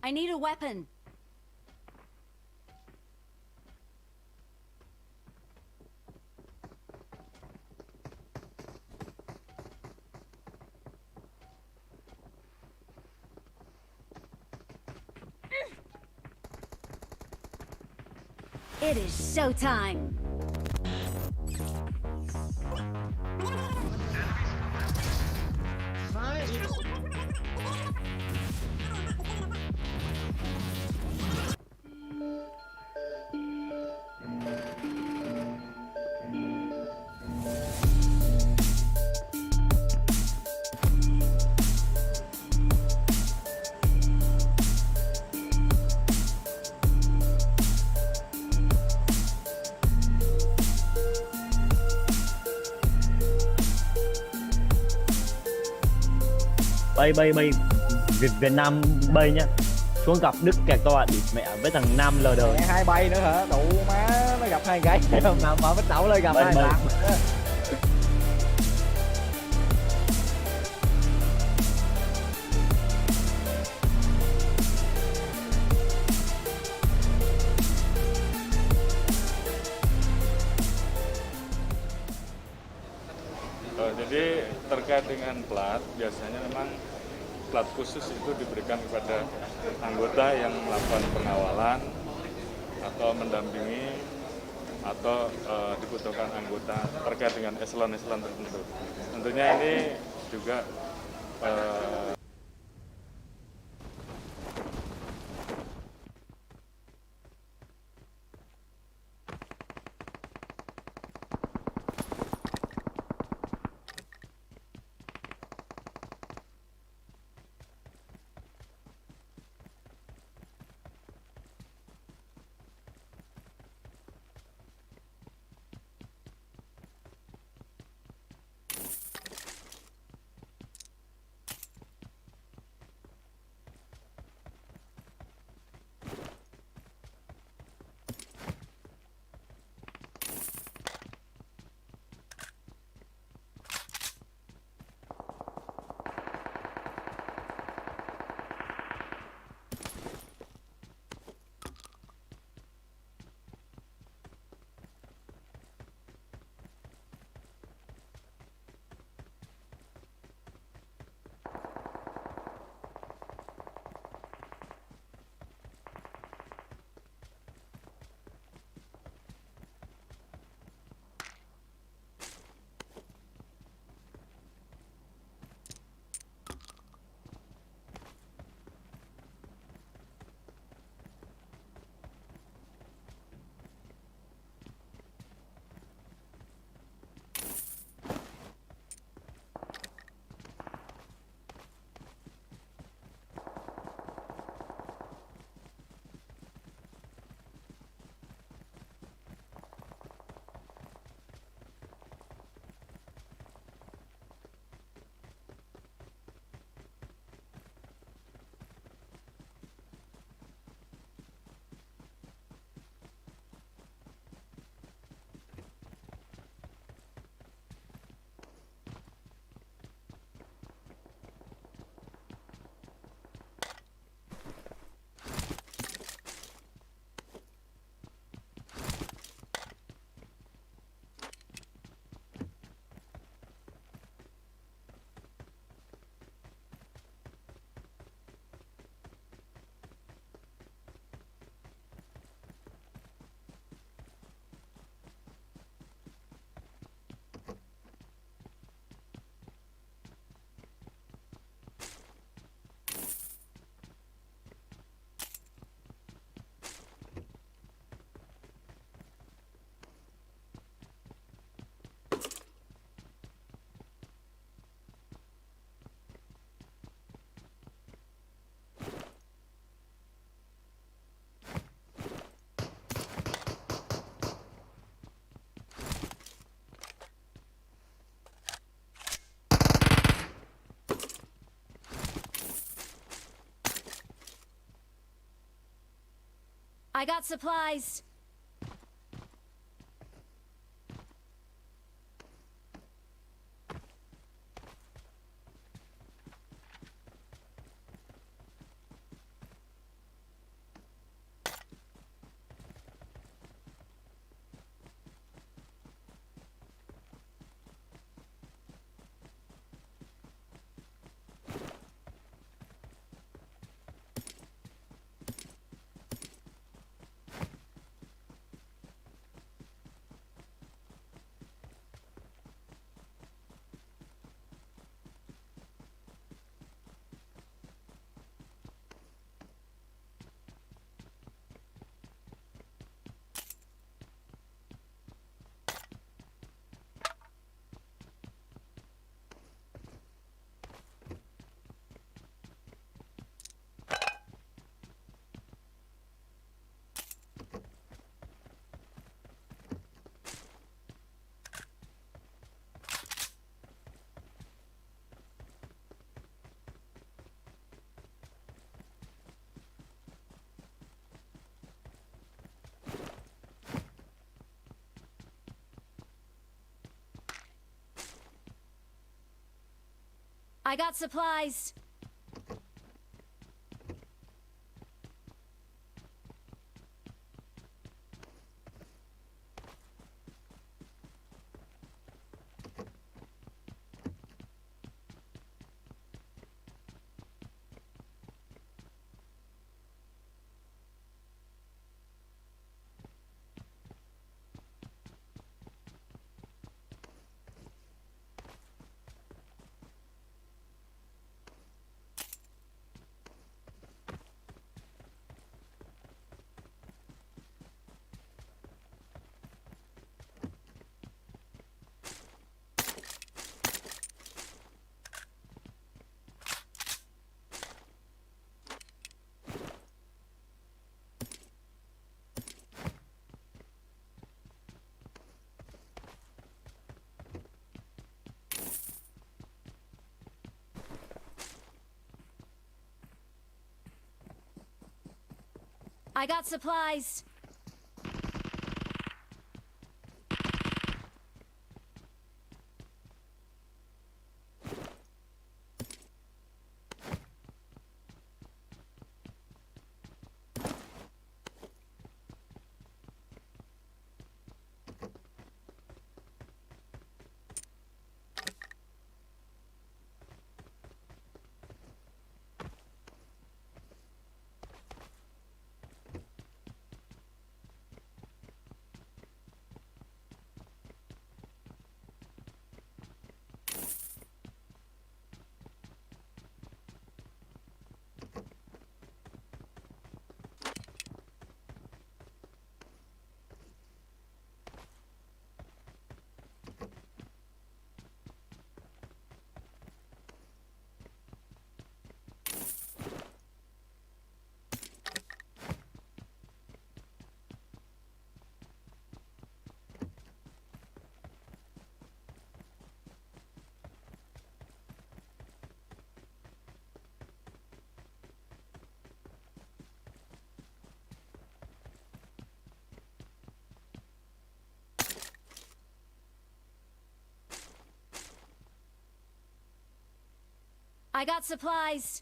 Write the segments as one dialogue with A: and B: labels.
A: I need a weapon. It is showtime.
B: Bay Việt Nam bay nhá, xuống gặp Đức kẹt to bị mẹ với thằng Nam lờ đời.
C: Hai bay nữa hả? Đủ má, nó gặp hai gái mà mở bích đậu lên gặp hai bạn.
D: Jadi terkait dengan plat, biasanya memang plat khusus itu diberikan kepada anggota yang melakukan pengawalan atau mendampingi atau dibutuhkan anggota terkait dengan eselon-eselon tertentu. Tentunya ini juga
A: I got supplies. I got supplies. I got supplies. I got supplies.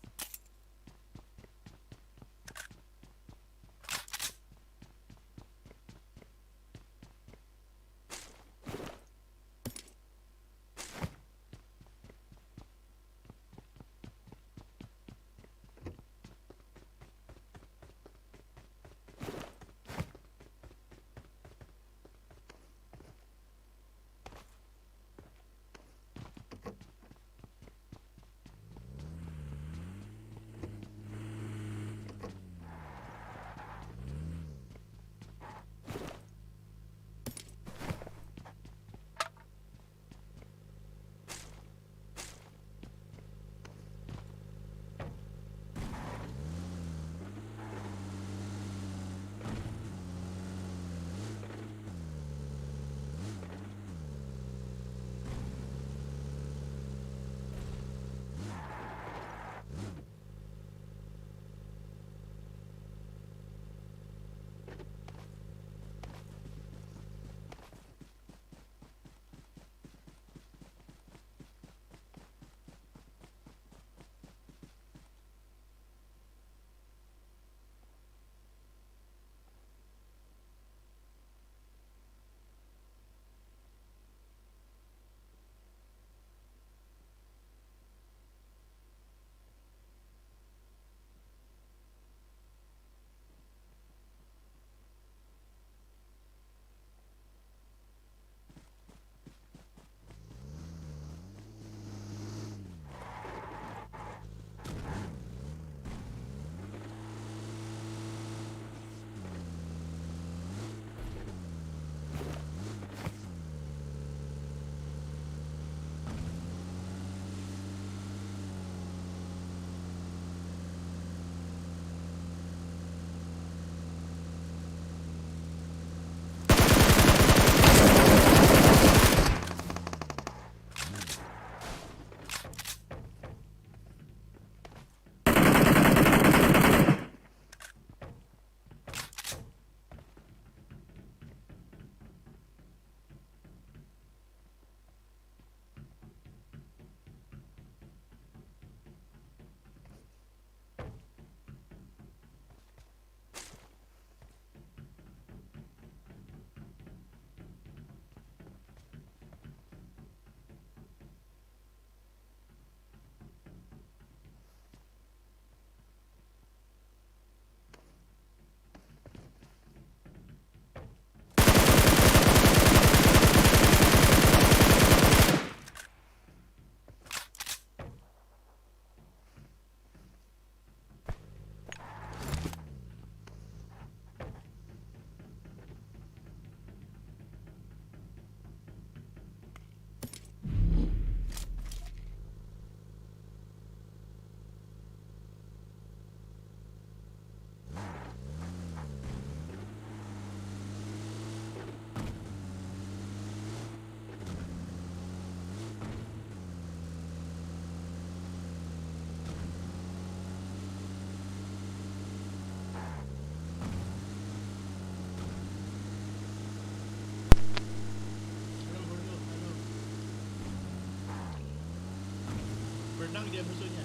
E: hilang dia musuhnya.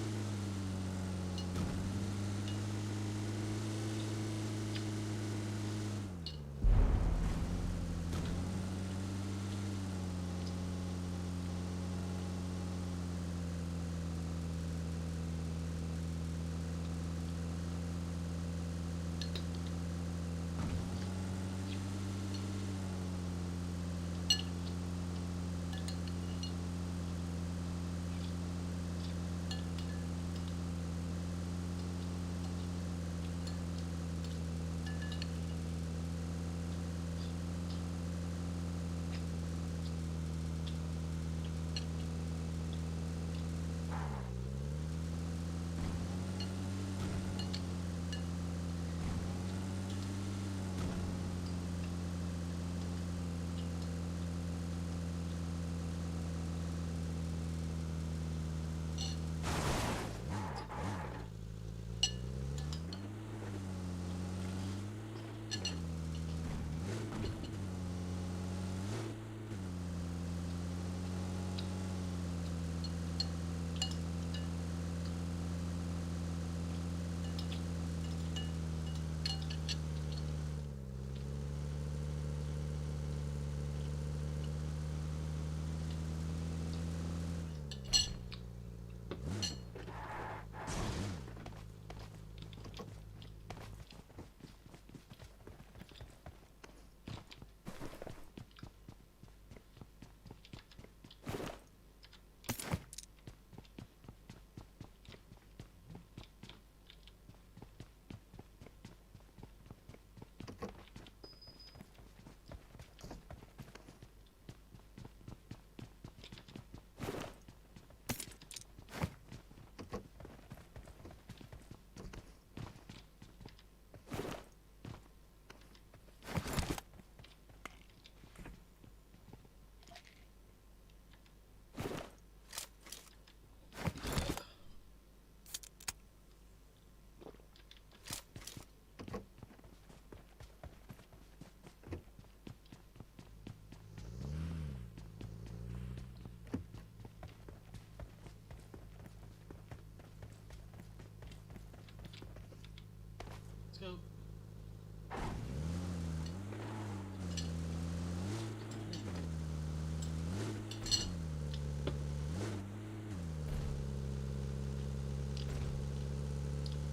E: Let's go.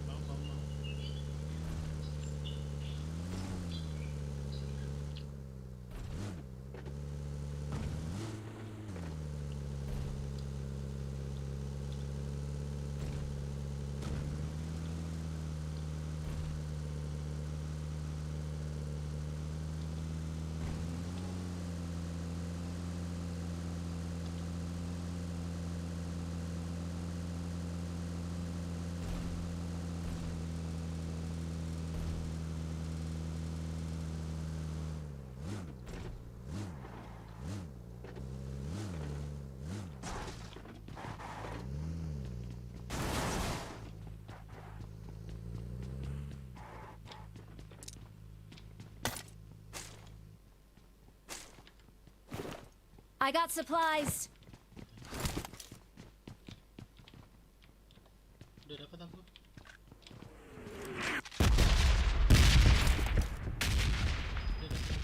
E: Mau.
A: I got supplies.
E: Udah dapat aku. Udah dapat.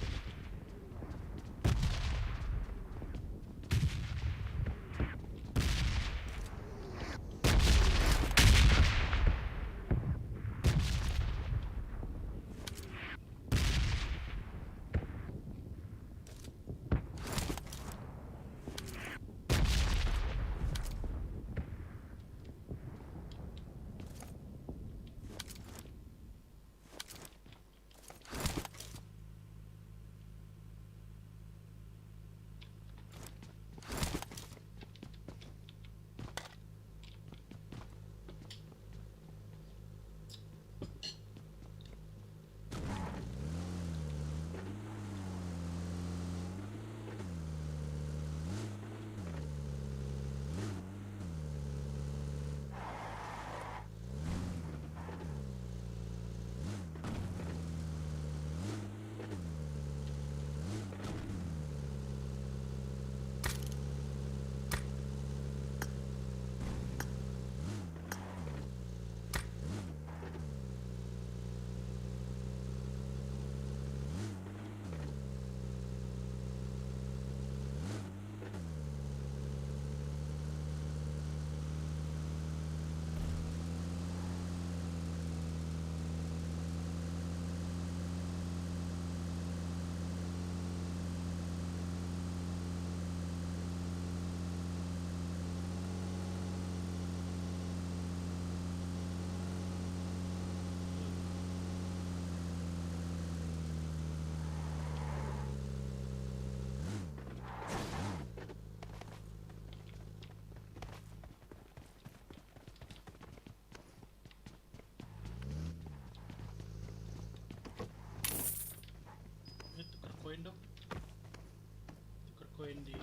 E: di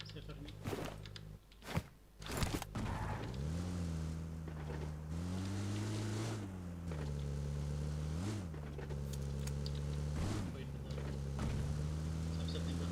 E: server ini. Poin dua. Subset tinggal.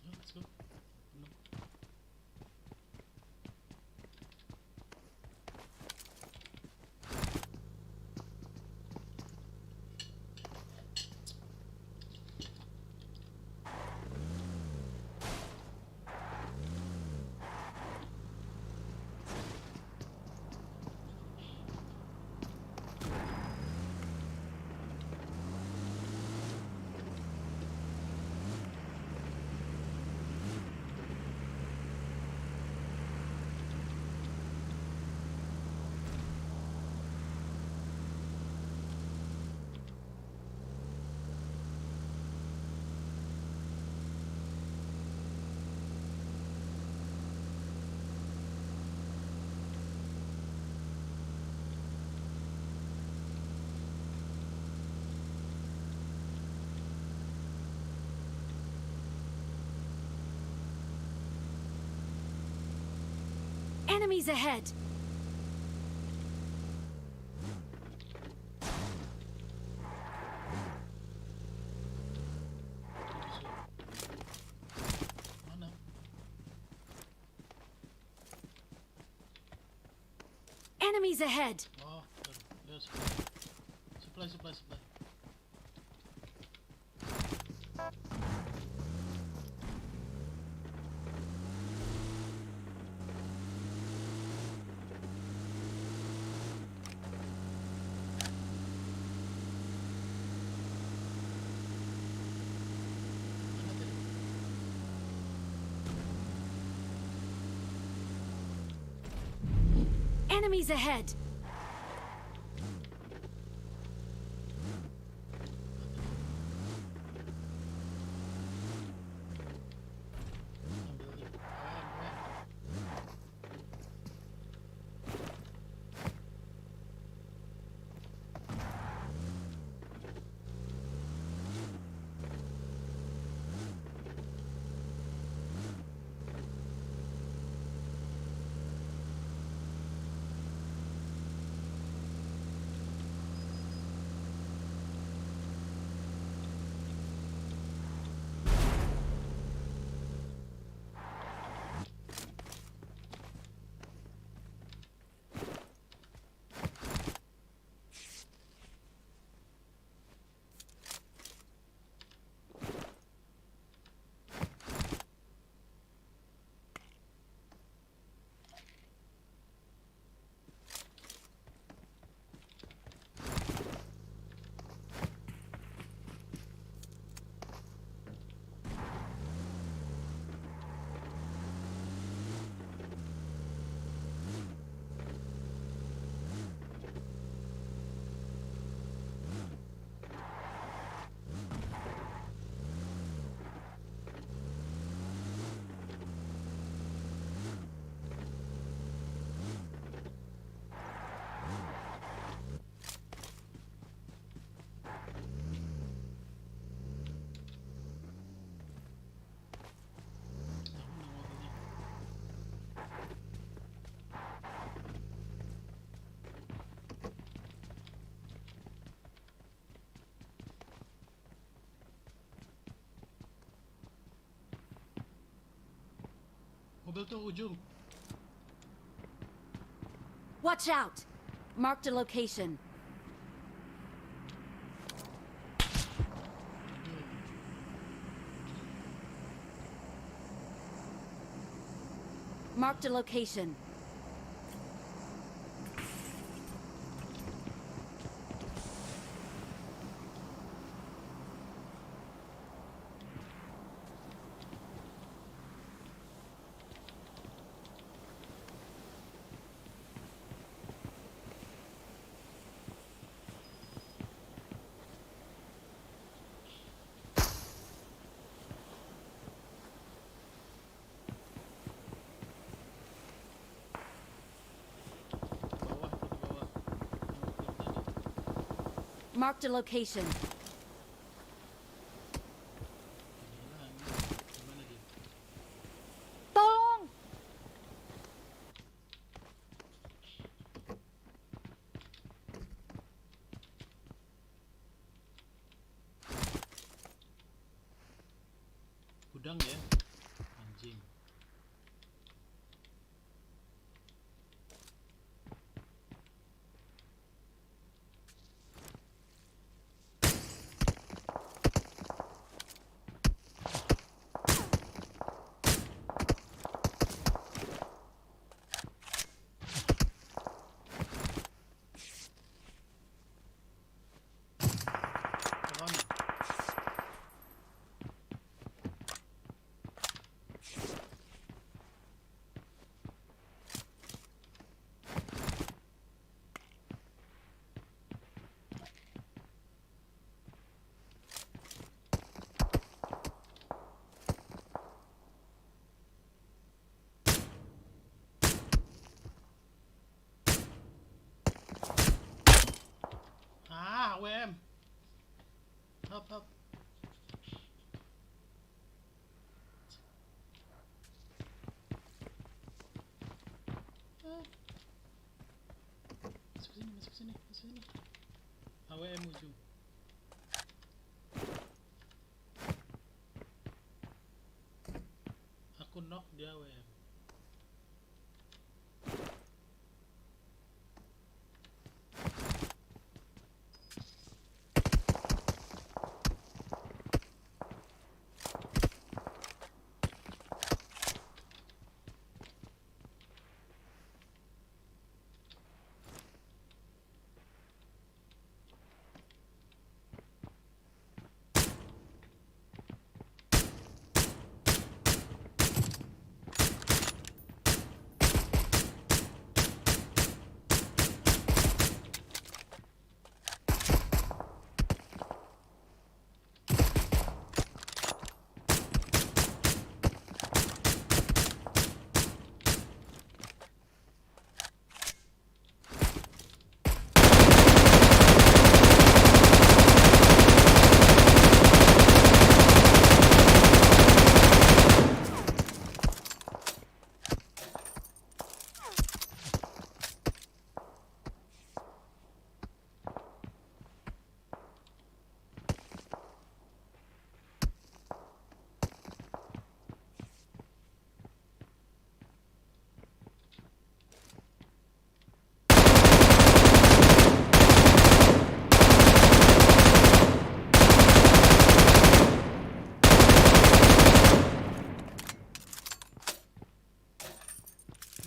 E: Let's go. No.
A: Enemies ahead!
E: Mana?
A: Enemies ahead!
E: Oh, ya supply. Mana tadi?
A: Enemies ahead!
E: Ambil aja. Keren. Mobil tuh ujung.
A: Watch out! Marked a location. Marked a location.
E: Bawah itu ke bawah. Yang tadi.
A: Marked a location.
E: Hilang. Gimana dia?
A: Tolong!
E: Gudang ya? Anjing. Kemana? Ah, WM. Hap, hap. Ah. Masuk sini, masuk sini, masuk sini. AWM ujung. Aku knock dia AWM.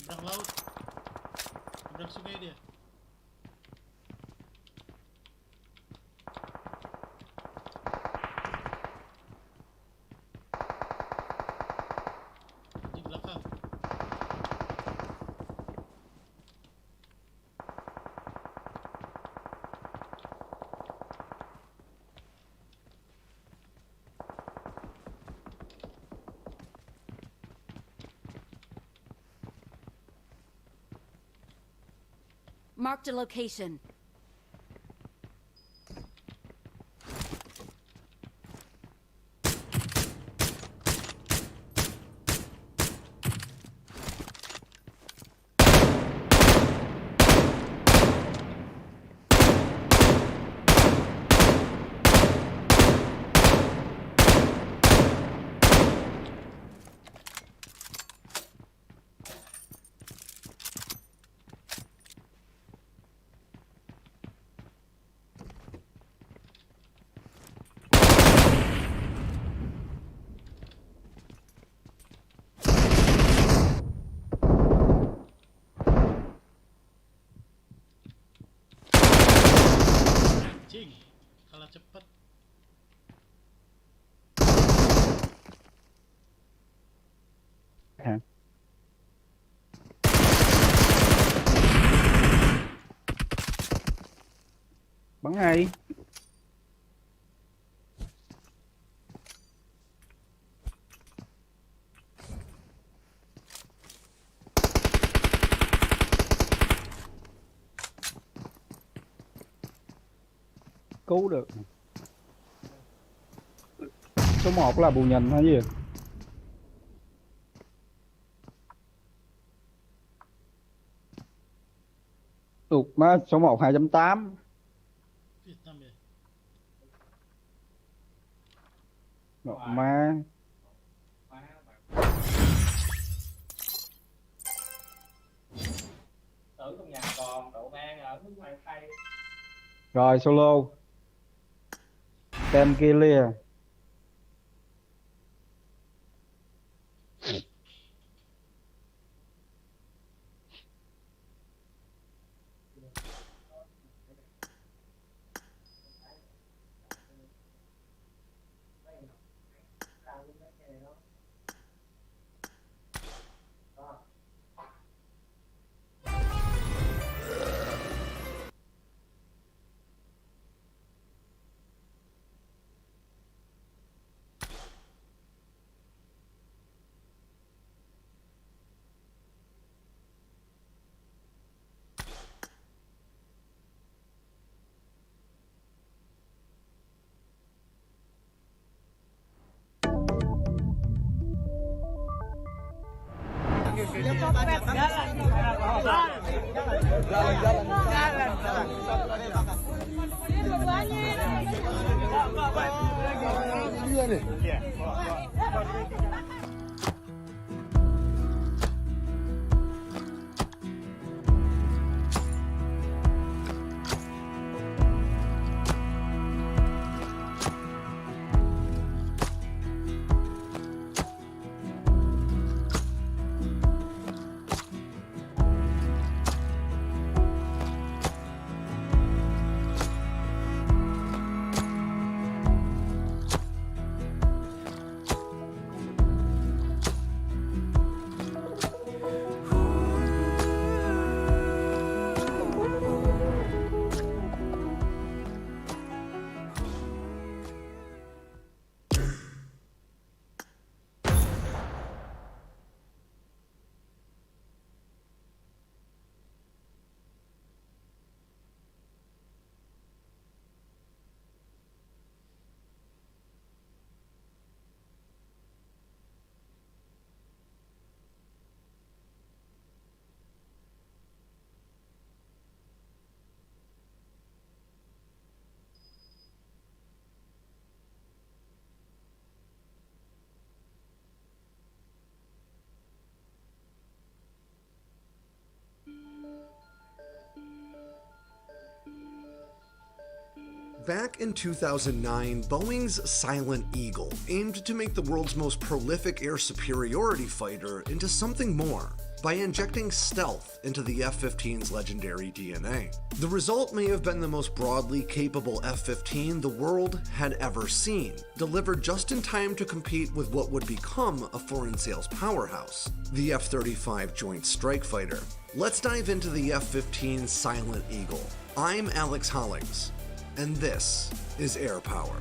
E: Nyebrang laut. Nyebrang sungai dia. Di belakang.
A: Marked a location.
C: Ngay. Cứu được. Số 1 là bù nhìn hay gì? Tụt má số 1 2.8. Má.
E: Tưởng trong nhà còn cậu mang ở nước ngoài Tây.
C: Rồi solo. Tem kia lia.
F: Back in 2009, Boeing's Silent Eagle aimed to make the world's most prolific air superiority fighter into something more by injecting stealth into the F-15's legendary DNA. The result may have been the most broadly capable F-15 the world had ever seen, delivered just in time to compete with what would become a foreign sales powerhouse, the F-35 Joint Strike Fighter. Let's dive into the F-15 Silent Eagle. I'm Alex Hollings, and this is Air Power.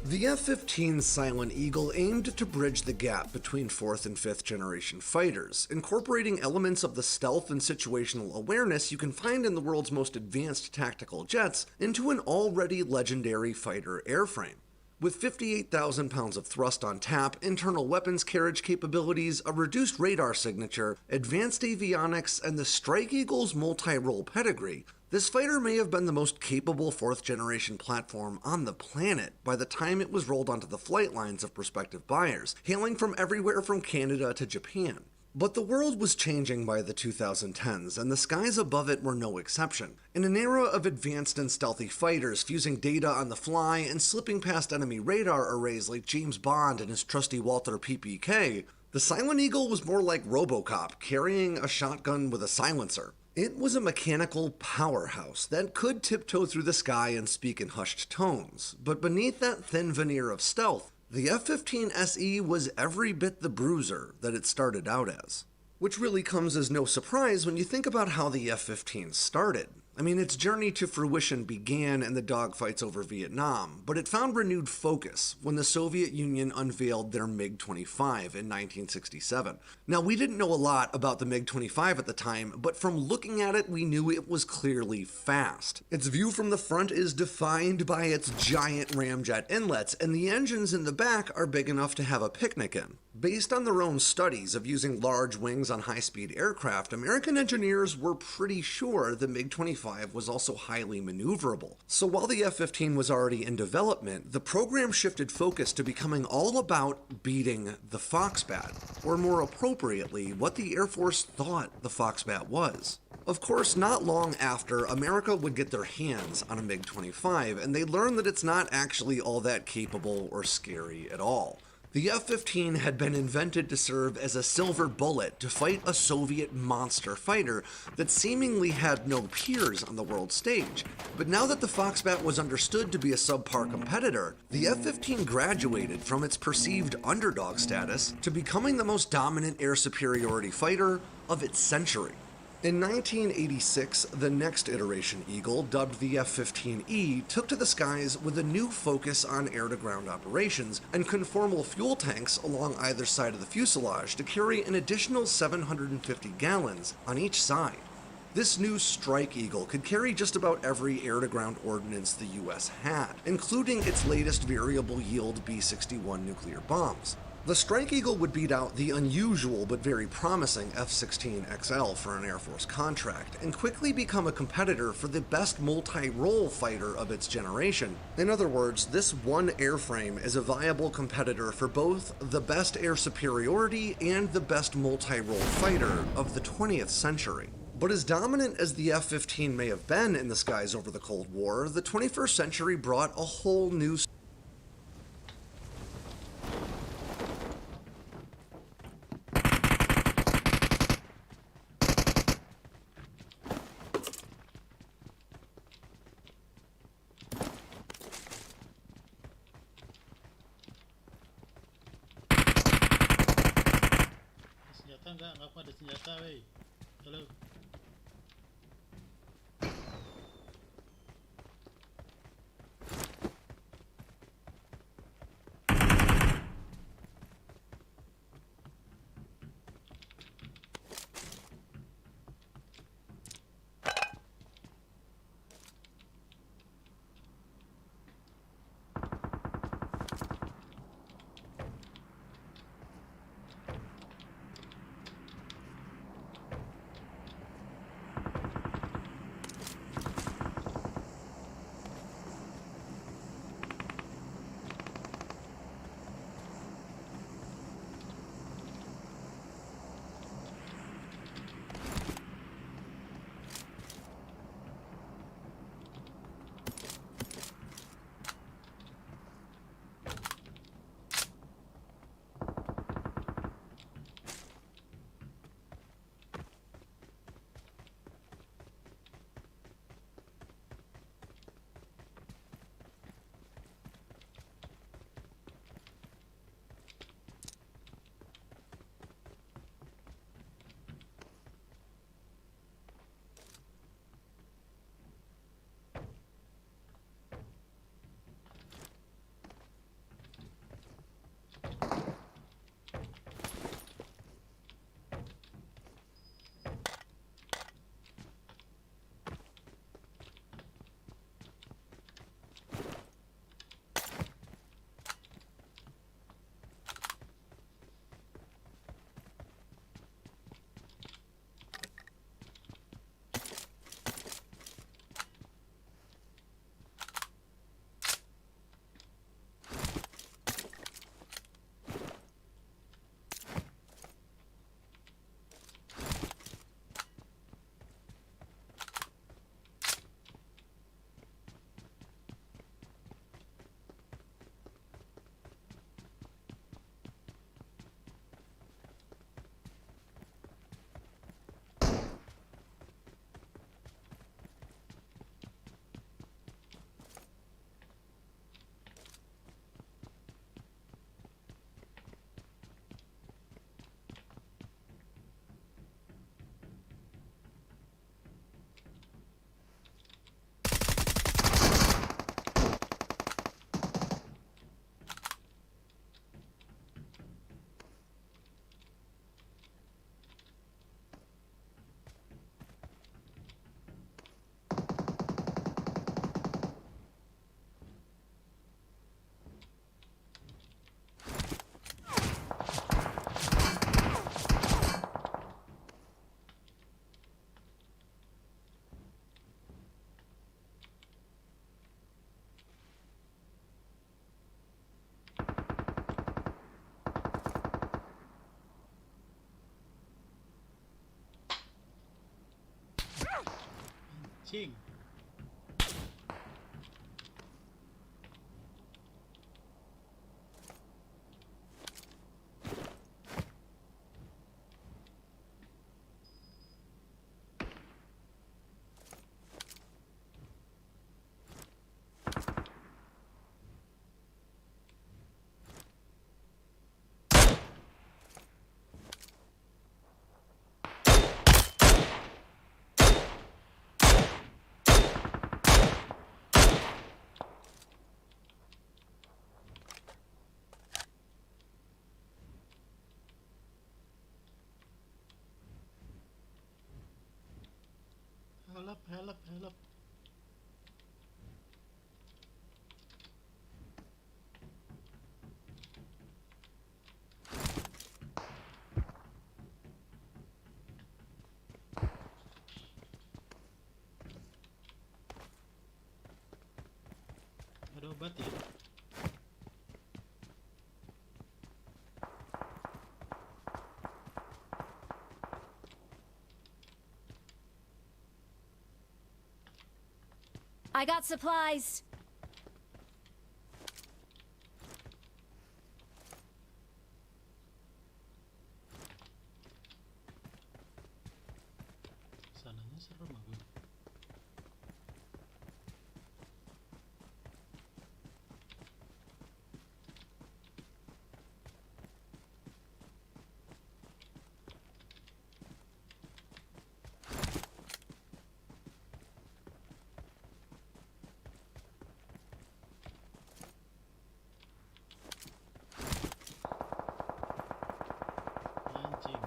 F: The F-15 Silent Eagle aimed to bridge the gap between 4th and 5th generation fighters, incorporating elements of the stealth and situational awareness you can find in the world's most advanced tactical jets into an already legendary fighter airframe. With 58,000 pounds of thrust on tap, internal weapons carriage capabilities, a reduced radar signature, advanced avionics, and the Strike Eagle's multi-role pedigree, this fighter may have been the most capable 4th generation platform on the planet by the time it was rolled onto the flight lines of prospective buyers, hailing from everywhere from Canada to Japan. But the world was changing by the 2010s, and the skies above it were no exception. In an era of advanced and stealthy fighters fusing data on the fly and slipping past enemy radar arrays like James Bond and his trusty Walther PPK, the Silent Eagle was more like RoboCop carrying a shotgun with a silencer. It was a mechanical powerhouse that could tiptoe through the sky and speak in hushed tones, but beneath that thin veneer of stealth, The F-15 SE was every bit the bruiser that it started out as. Which really comes as no surprise when you think about how the F-15 started. I mean, its journey to fruition began in the dogfights over Vietnam, but it found renewed focus when the Soviet Union unveiled their MiG-25 in 1967. Now, we didn't know a lot about the MiG-25 at the time, but from looking at it, we knew it was clearly fast. Its view from the front is defined by its giant ramjet inlets, and the engines in the back are big enough to have a picnic in. Based on their own studies of using large wings on high-speed aircraft, American engineers were pretty sure the MiG-25 was also highly maneuverable. So while the F-15 was already in development, the program shifted focus to becoming all about beating the Foxbat, or more appropriately, what the Air Force thought the Foxbat was. Of course, not long after, America would get their hands on a MiG-25, and they learned that it's not actually all that capable or scary at all. The F-15 had been invented to serve as a silver bullet to fight a Soviet monster fighter that seemingly had no peers on the world stage. But now that the Foxbat was understood to be a subpar competitor, the F-15 graduated from its perceived underdog status to becoming the most dominant air superiority fighter of its century. In 1986, the next iteration Eagle, dubbed the F-15E, took to the skies with a new focus on air-to-ground operations and conformal fuel tanks along either side of the fuselage to carry an additional 750 gallons on each side. This new Strike Eagle could carry just about every air-to-ground ordnance the US had, including its latest variable yield B-61 nuclear bombs. The Strike Eagle would beat out the unusual but very promising F-16XL for an Air Force contract, and quickly become a competitor for the best multi-role fighter of its generation. In other words, this one airframe is a viable competitor for both the best air superiority and the best multi-role fighter of the 20th century. But as dominant as the F-15 may have been in the skies over the Cold War, the 21st century brought a whole new
E: Senjata enggak? Aku ada senjata, wey. Halo. Anjing. Help. Ada obat ya?
A: I got supplies.
E: Sananya serem aku. Anjing.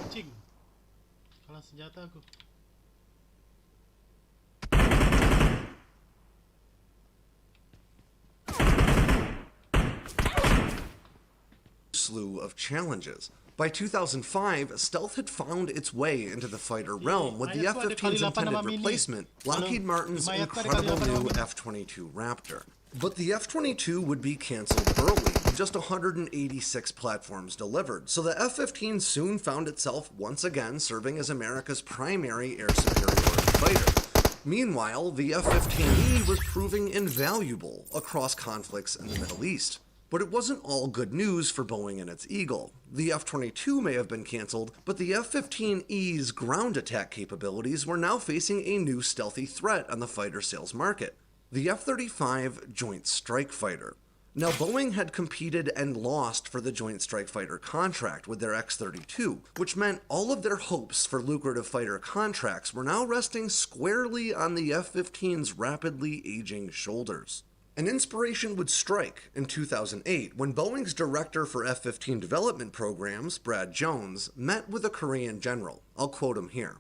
E: Anjing. Kalah senjata aku.
F: Slew of challenges. By 2005, stealth had found its way into the fighter realm with the F-15's intended replacement, Lockheed Martin's incredible new F-22 Raptor. But the F-22 would be canceled early, with just 186 platforms delivered, so the F-15 soon found itself once again serving as America's primary air superiority fighter. Meanwhile, the F-15E was proving invaluable across conflicts in the Middle East. But it wasn't all good news for Boeing and its Eagle. The F-22 may have been canceled, but the F-15E's ground attack capabilities were now facing a new stealthy threat on the fighter sales market: the F-35 Joint Strike Fighter. Now, Boeing had competed and lost for the Joint Strike Fighter contract with their X-32, which meant all of their hopes for lucrative fighter contracts were now resting squarely on the F-15's rapidly aging shoulders. An inspiration would strike in 2008 when Boeing's director for F-15 development programs, Brad Jones, met with a Korean general. I'll quote him here.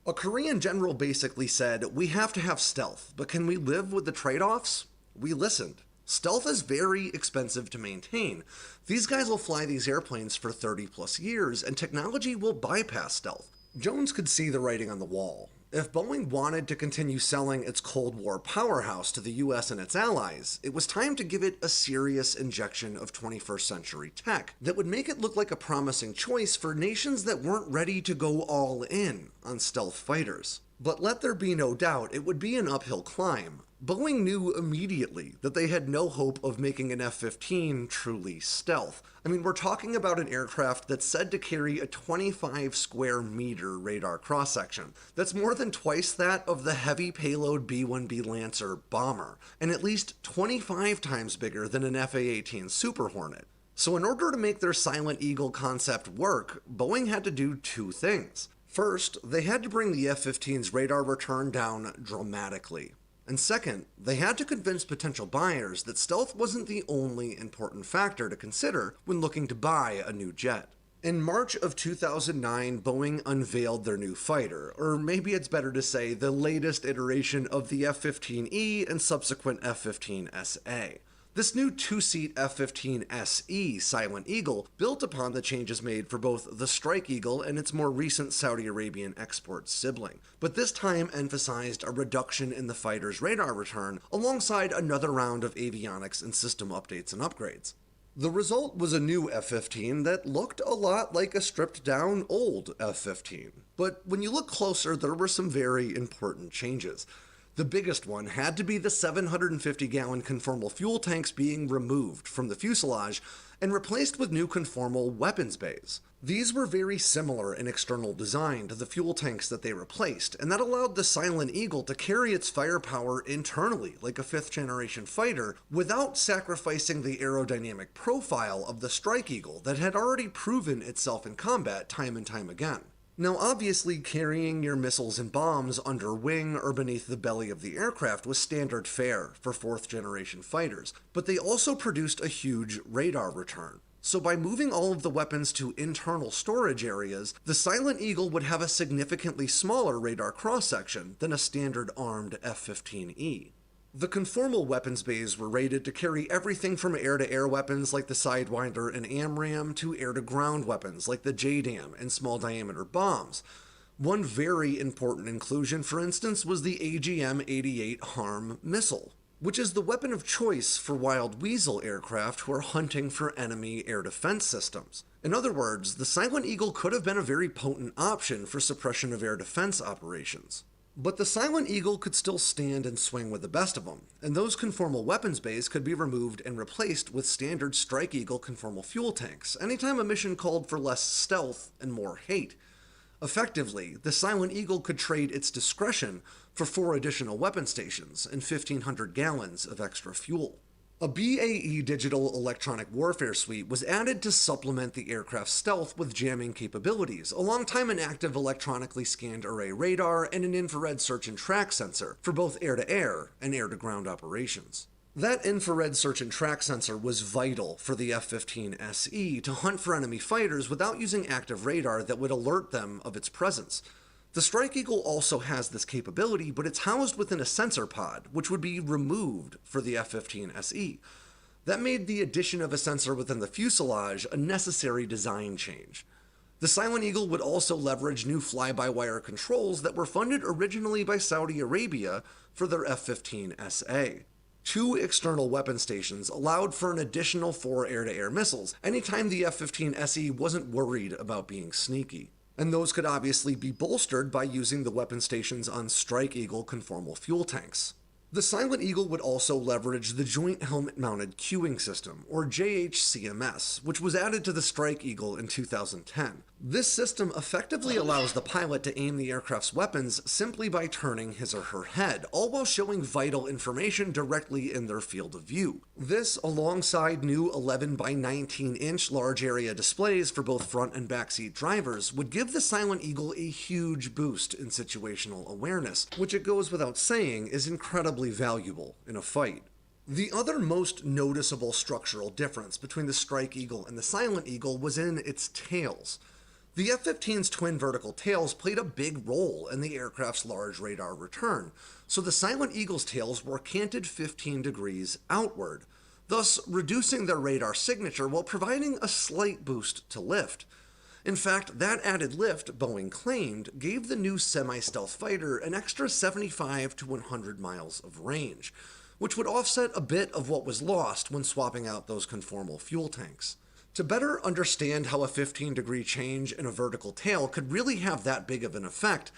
F: A Korean general basically said, "We have to have stealth, but can we live with the trade-offs?" We listened. Stealth is very expensive to maintain. These guys will fly these airplanes for 30 plus years, and technology will bypass stealth. Jones could see the writing on the wall. If Boeing wanted to continue selling its Cold War powerhouse to the US and its allies, it was time to give it a serious injection of 21st century tech that would make it look like a promising choice for nations that weren't ready to go all in on stealth fighters. But let there be no doubt, it would be an uphill climb. Boeing knew immediately that they had no hope of making an F-15 truly stealth. I mean, we're talking about an aircraft that's said to carry a 25 square meter radar cross-section. That's more than twice that of the heavy payload B-1B Lancer bomber, and at least 25 times bigger than an F-A-18 Super Hornet. So in order to make their Silent Eagle concept work, Boeing had to do two things. First, they had to bring the F-15's radar return down dramatically. And second, they had to convince potential buyers that stealth wasn't the only important factor to consider when looking to buy a new jet. In March of 2009, Boeing unveiled their new fighter, or maybe it's better to say the latest iteration of the F-15E and subsequent F-15SA. This new two-seat F-15SE Silent Eagle built upon the changes made for both the Strike Eagle and its more recent Saudi Arabian export sibling, but this time emphasized a reduction in the fighter's radar return alongside another round of avionics and system updates and upgrades. The result was a new F-15 that looked a lot like a stripped-down old F-15, but when you look closer, there were some very important changes. The biggest one had to be the 750-gallon conformal fuel tanks being removed from the fuselage and replaced with new conformal weapons bays. These were very similar in external design to the fuel tanks that they replaced, and that allowed the Silent Eagle to carry its firepower internally like a fifth-generation fighter without sacrificing the aerodynamic profile of the Strike Eagle that had already proven itself in combat time and time again. Now, obviously, carrying your missiles and bombs under wing or beneath the belly of the aircraft was standard fare for fourth-generation fighters, but they also produced a huge radar return. So by moving all of the weapons to internal storage areas, the Silent Eagle would have a significantly smaller radar cross-section than a standard armed F-15E. The conformal weapons bays were rated to carry everything from air-to-air weapons like the Sidewinder and AMRAAM to air-to-ground weapons like the JDAM and small-diameter bombs. One very important inclusion, for instance, was the AGM-88 HARM missile, which is the weapon of choice for Wild Weasel aircraft who are hunting for enemy air defense systems. In other words, the Silent Eagle could have been a very potent option for suppression of air defense operations. But the Silent Eagle could still stand and swing with the best of them, and those conformal weapons bays could be removed and replaced with standard Strike Eagle conformal fuel tanks anytime a mission called for less stealth and more hate. Effectively, the Silent Eagle could trade its discretion for 4 additional weapon stations and 1,500 gallons of extra fuel. A BAE Digital Electronic Warfare suite was added to supplement the aircraft's stealth with jamming capabilities, alongside an active electronically scanned array radar and an infrared search and track sensor for both air-to-air and air-to-ground operations. That infrared search and track sensor was vital for the F-15SE to hunt for enemy fighters without using active radar that would alert them of its presence. The Strike Eagle also has this capability, but it's housed within a sensor pod, which would be removed for the F-15SE. That made the addition of a sensor within the fuselage a necessary design change. The Silent Eagle would also leverage new fly-by-wire controls that were funded originally by Saudi Arabia for their F-15SA. 2 external weapon stations allowed for an additional 4 air-to-air missiles anytime the F-15SE wasn't worried about being sneaky. And those could obviously be bolstered by using the weapon stations on Strike Eagle conformal fuel tanks. The Silent Eagle would also leverage the Joint Helmet-Mounted Cueing System, or JHCMS, which was added to the Strike Eagle in 2010. This system effectively allows the pilot to aim the aircraft's weapons simply by turning his or her head, all while showing vital information directly in their field of view. This, alongside new 11 by 19-inch large area displays for both front and backseat drivers, would give the Silent Eagle a huge boost in situational awareness, which it goes without saying is incredibly valuable in a fight. The other most noticeable structural difference between the Strike Eagle and the Silent Eagle was in its tails. The F-15's twin vertical tails played a big role in the aircraft's large radar return, so the Silent Eagle's tails were canted 15 degrees outward, thus reducing their radar signature while providing a slight boost to lift. In fact, that added lift, Boeing claimed, gave the new semi-stealth fighter an extra 75 to 100 miles of range, which would offset a bit of what was lost when swapping out those conformal fuel tanks. To better understand how a 15-degree change in a vertical tail could really have that big of an effect,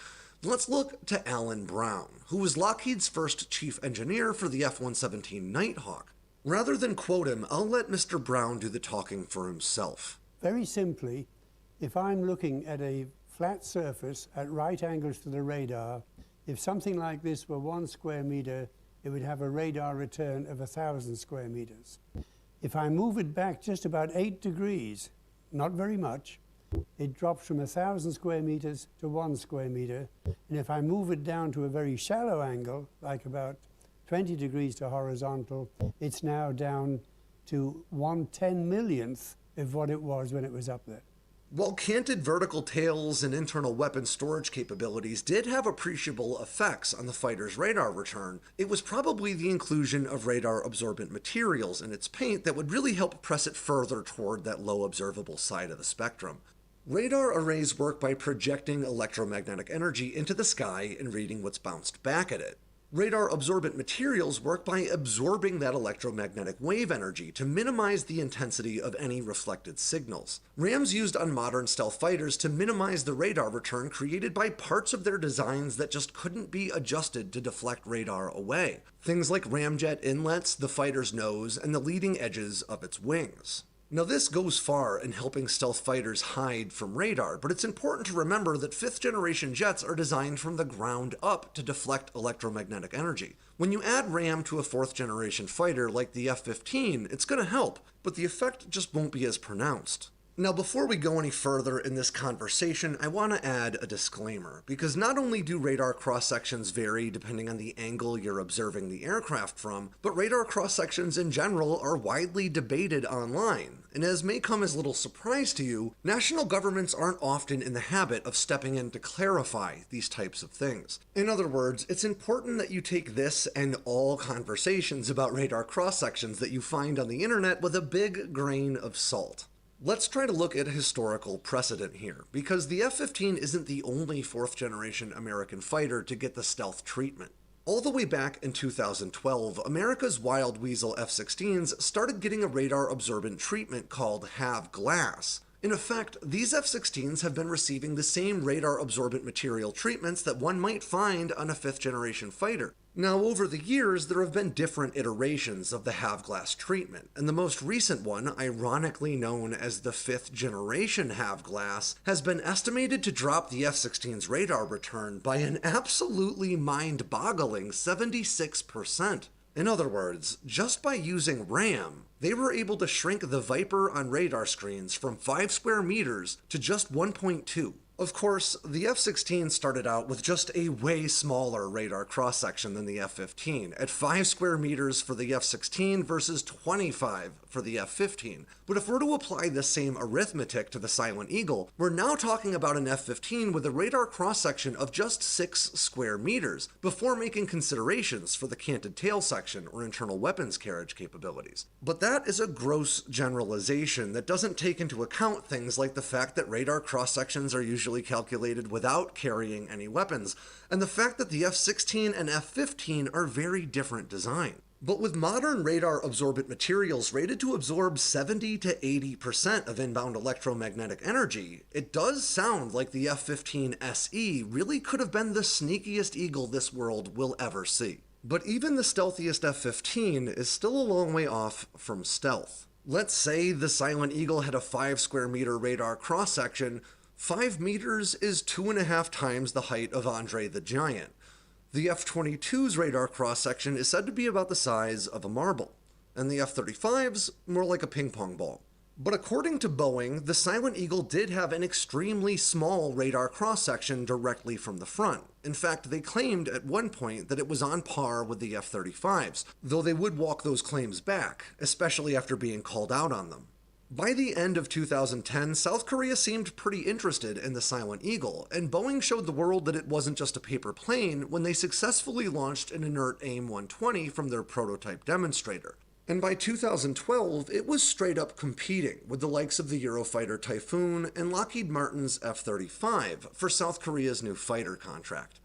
F: let's look to Alan Brown, who was Lockheed's first chief engineer for the F-117 Nighthawk. Rather than quote him, I'll let Mr. Brown do the talking for himself.
E: Very simply, if I'm looking at a flat surface at right angles to the radar, if something like this were 1 square meter, it would have a radar return of 1,000 square meters. If I move it back just about 8 degrees, not very much, it drops from 1,000 square meters to 1 square meter. And if I move it down to a very shallow angle, like about 20 degrees to horizontal, it's now down to 1/10,000,000th of what it was when it was up there.
F: While canted vertical tails and internal weapon storage capabilities did have appreciable effects on the fighter's radar return, it was probably the inclusion of radar-absorbent materials in its paint that would really help press it further toward that low observable side of the spectrum. Radar arrays work by projecting electromagnetic energy into the sky and reading what's bounced back at it. Radar-absorbent materials work by absorbing that electromagnetic wave energy to minimize the intensity of any reflected signals. Rams used on modern stealth fighters to minimize the radar return created by parts of their designs that just couldn't be adjusted to deflect radar away. Things like ramjet inlets, the fighter's nose, and the leading edges of its wings. Now this goes far in helping stealth fighters hide from radar, but it's important to remember that 5th generation jets are designed from the ground up to deflect electromagnetic energy. When you add RAM to a 4th generation fighter like the F-15, it's going to help, but the effect just won't be as pronounced. Now before we go any further in this conversation, I want to add a disclaimer, because not only do radar cross-sections vary depending on the angle you're observing the aircraft from, but radar cross-sections in general are widely debated online. And as may come as little surprise to you, national governments aren't often in the habit of stepping in to clarify these types of things. In other words, it's important that you take this and all conversations about radar cross-sections that you find on the internet with a big grain of salt. Let's try to look at historical precedent here, because the F-15 isn't the only 4th generation American fighter to get the stealth treatment. All the way back in 2012, America's Wild Weasel F-16s started getting a radar-absorbent treatment called Have Glass. In effect, these F-16s have been receiving the same radar-absorbent material treatments that one might find on a 5th generation fighter. Now, over the years, there have been different iterations of the Have Glass treatment, and the most recent one, ironically known as the 5th generation Have Glass, has been estimated to drop the F-16's radar return by an absolutely mind-boggling 76%. In other words, just by using RAM, they were able to shrink the Viper on radar screens from 5 square meters to just 1.2. Of course, the F-16 started out with just a way smaller radar cross-section than the F-15, at 5 square meters for the F-16 versus 25 for the F-15. But if we're to apply this same arithmetic to the Silent Eagle, we're now talking about an F-15 with a radar cross-section of just 6 square meters, before making considerations for the canted tail section or internal weapons carriage capabilities. But that is a gross generalization that doesn't take into account things like the fact that radar cross-sections are usually calculated without carrying any weapons, and the fact that the F-16 and F-15 are very different design. But with modern radar-absorbent materials rated to absorb 70 to 80% of inbound electromagnetic energy, it does sound like the F-15 SE really could have been the sneakiest Eagle this world will ever see. But even the stealthiest F-15 is still a long way off from stealth. Let's say the Silent Eagle had a 5 square meter radar cross-section. 5 meters is 2.5 times the height of Andre the Giant. The F-22's radar cross-section is said to be about the size of a marble, and the F-35's more like a ping pong ball. But according to Boeing, the Silent Eagle did have an extremely small radar cross-section directly from the front. In fact, they claimed at one point that it was on par with the F-35's, though they would walk those claims back, especially after being called out on them. By the end of 2010, South Korea seemed pretty interested in the Silent Eagle, and Boeing showed the world that it wasn't just a paper plane when they successfully launched an inert AIM-120 from their prototype demonstrator. And by 2012, it was straight up competing with the likes of the Eurofighter Typhoon and Lockheed Martin's F-35 for South Korea's new fighter contract.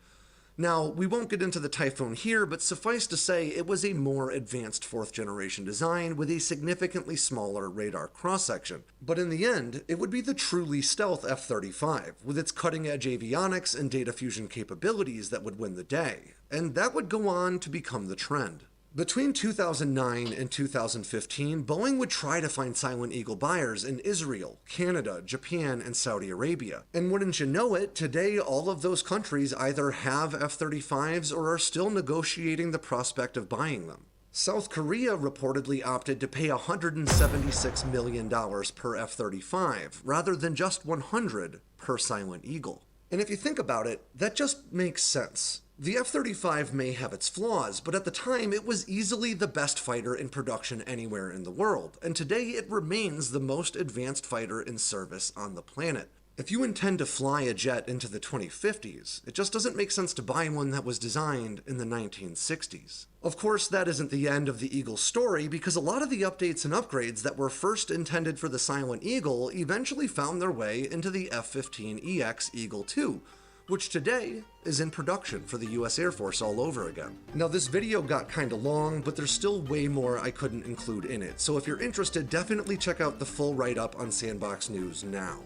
F: Now, we won't get into the Typhoon here, but suffice to say it was a more advanced 4th generation design with a significantly smaller radar cross-section. But in the end, it would be the truly stealth F-35, with its cutting-edge avionics and data fusion capabilities that would win the day. And that would go on to become the trend. Between 2009 and 2015, Boeing would try to find Silent Eagle buyers in Israel, Canada, Japan, and Saudi Arabia. And wouldn't you know it, today all of those countries either have F-35s or are still negotiating the prospect of buying them. South Korea reportedly opted to pay $176 million per F-35, rather than just $100 per Silent Eagle. And if you think about it, that just makes sense. The F-35 may have its flaws, but at the time it was easily the best fighter in production anywhere in the world, and today it remains the most advanced fighter in service on the planet. If you intend to fly a jet into the 2050s, it just doesn't make sense to buy one that was designed in the 1960s. Of course, that isn't the end of the Eagle's story, because a lot of the updates and upgrades that were first intended for the Silent Eagle eventually found their way into the F-15EX Eagle II, which today is in production for the US Air Force all over again. Now, this video got kinda long, but there's still way more I couldn't include in it, so if you're interested, definitely check out the full write-up on Sandbox News now.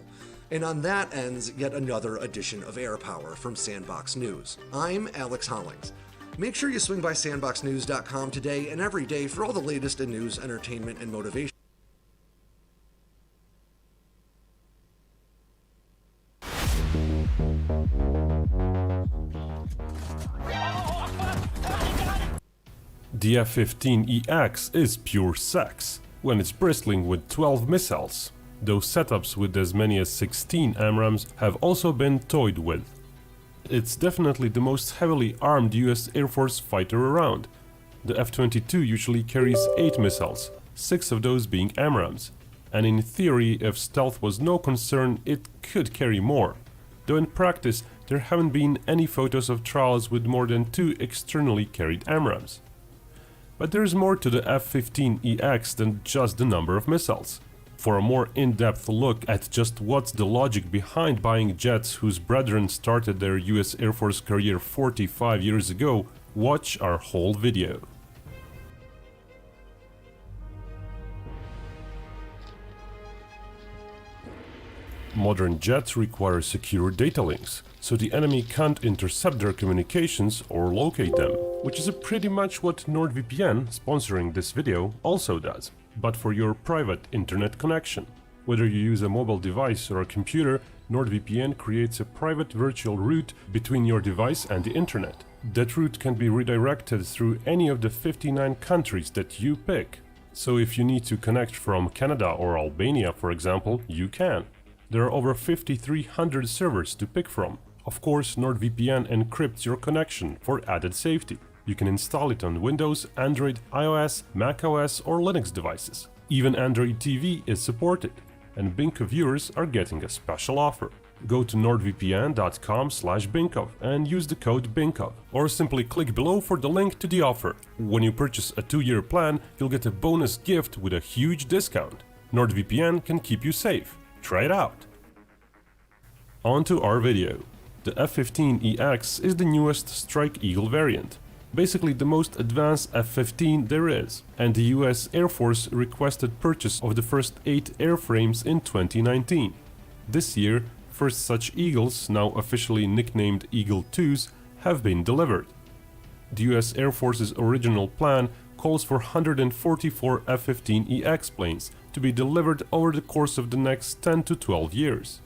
F: And on that ends yet another edition of Air Power from Sandbox News. I'm Alex Hollings. Make sure you swing by sandboxnews.com today and every day for all the latest in news, entertainment, and motivation.
G: The F-15EX is pure sex, when it's bristling with 12 missiles. Those setups with as many as 16 AMRAAMs have also been toyed with. It's definitely the most heavily armed US Air Force fighter around. The F-22 usually carries 8 missiles, 6 of those being AMRAAMs. And in theory, if stealth was no concern, it could carry more. Though in practice, there haven't been any photos of trials with more than 2 externally carried AMRAAMs. But there's more to the F-15EX than just the number of missiles. For a more in-depth look at just what's the logic behind buying jets whose brethren started their US Air Force career 45 years ago, watch our whole video. Modern jets require secure data links, so the enemy can't intercept their communications or locate them, which is pretty much what NordVPN, sponsoring this video, also does, but for your private internet connection. Whether you use a mobile device or a computer, NordVPN creates a private virtual route between your device and the internet. That route can be redirected through any of the 59 countries that you pick. So if you need to connect from Canada or Albania, for example, you can. There are over 5,300 servers to pick from. Of course, NordVPN encrypts your connection for added safety. You can install it on Windows, Android, iOS, macOS or Linux devices. Even Android TV is supported, and Binkov viewers are getting a special offer. Go to nordvpn.com/Binkov and use the code Binkov, or simply click below for the link to the offer. When you purchase a 2-year plan, you'll get a bonus gift with a huge discount. NordVPN can keep you safe. Try it out! On to our video. The F-15EX is the newest Strike Eagle variant. Basically the most advanced F-15 there is, and the US Air Force requested purchase of the first 8 airframes in 2019. This year, first such Eagles, now officially nicknamed Eagle IIs, have been delivered. The US Air Force's original plan calls for 144 F-15EX planes to be delivered over the course of the next 10 to 12 years.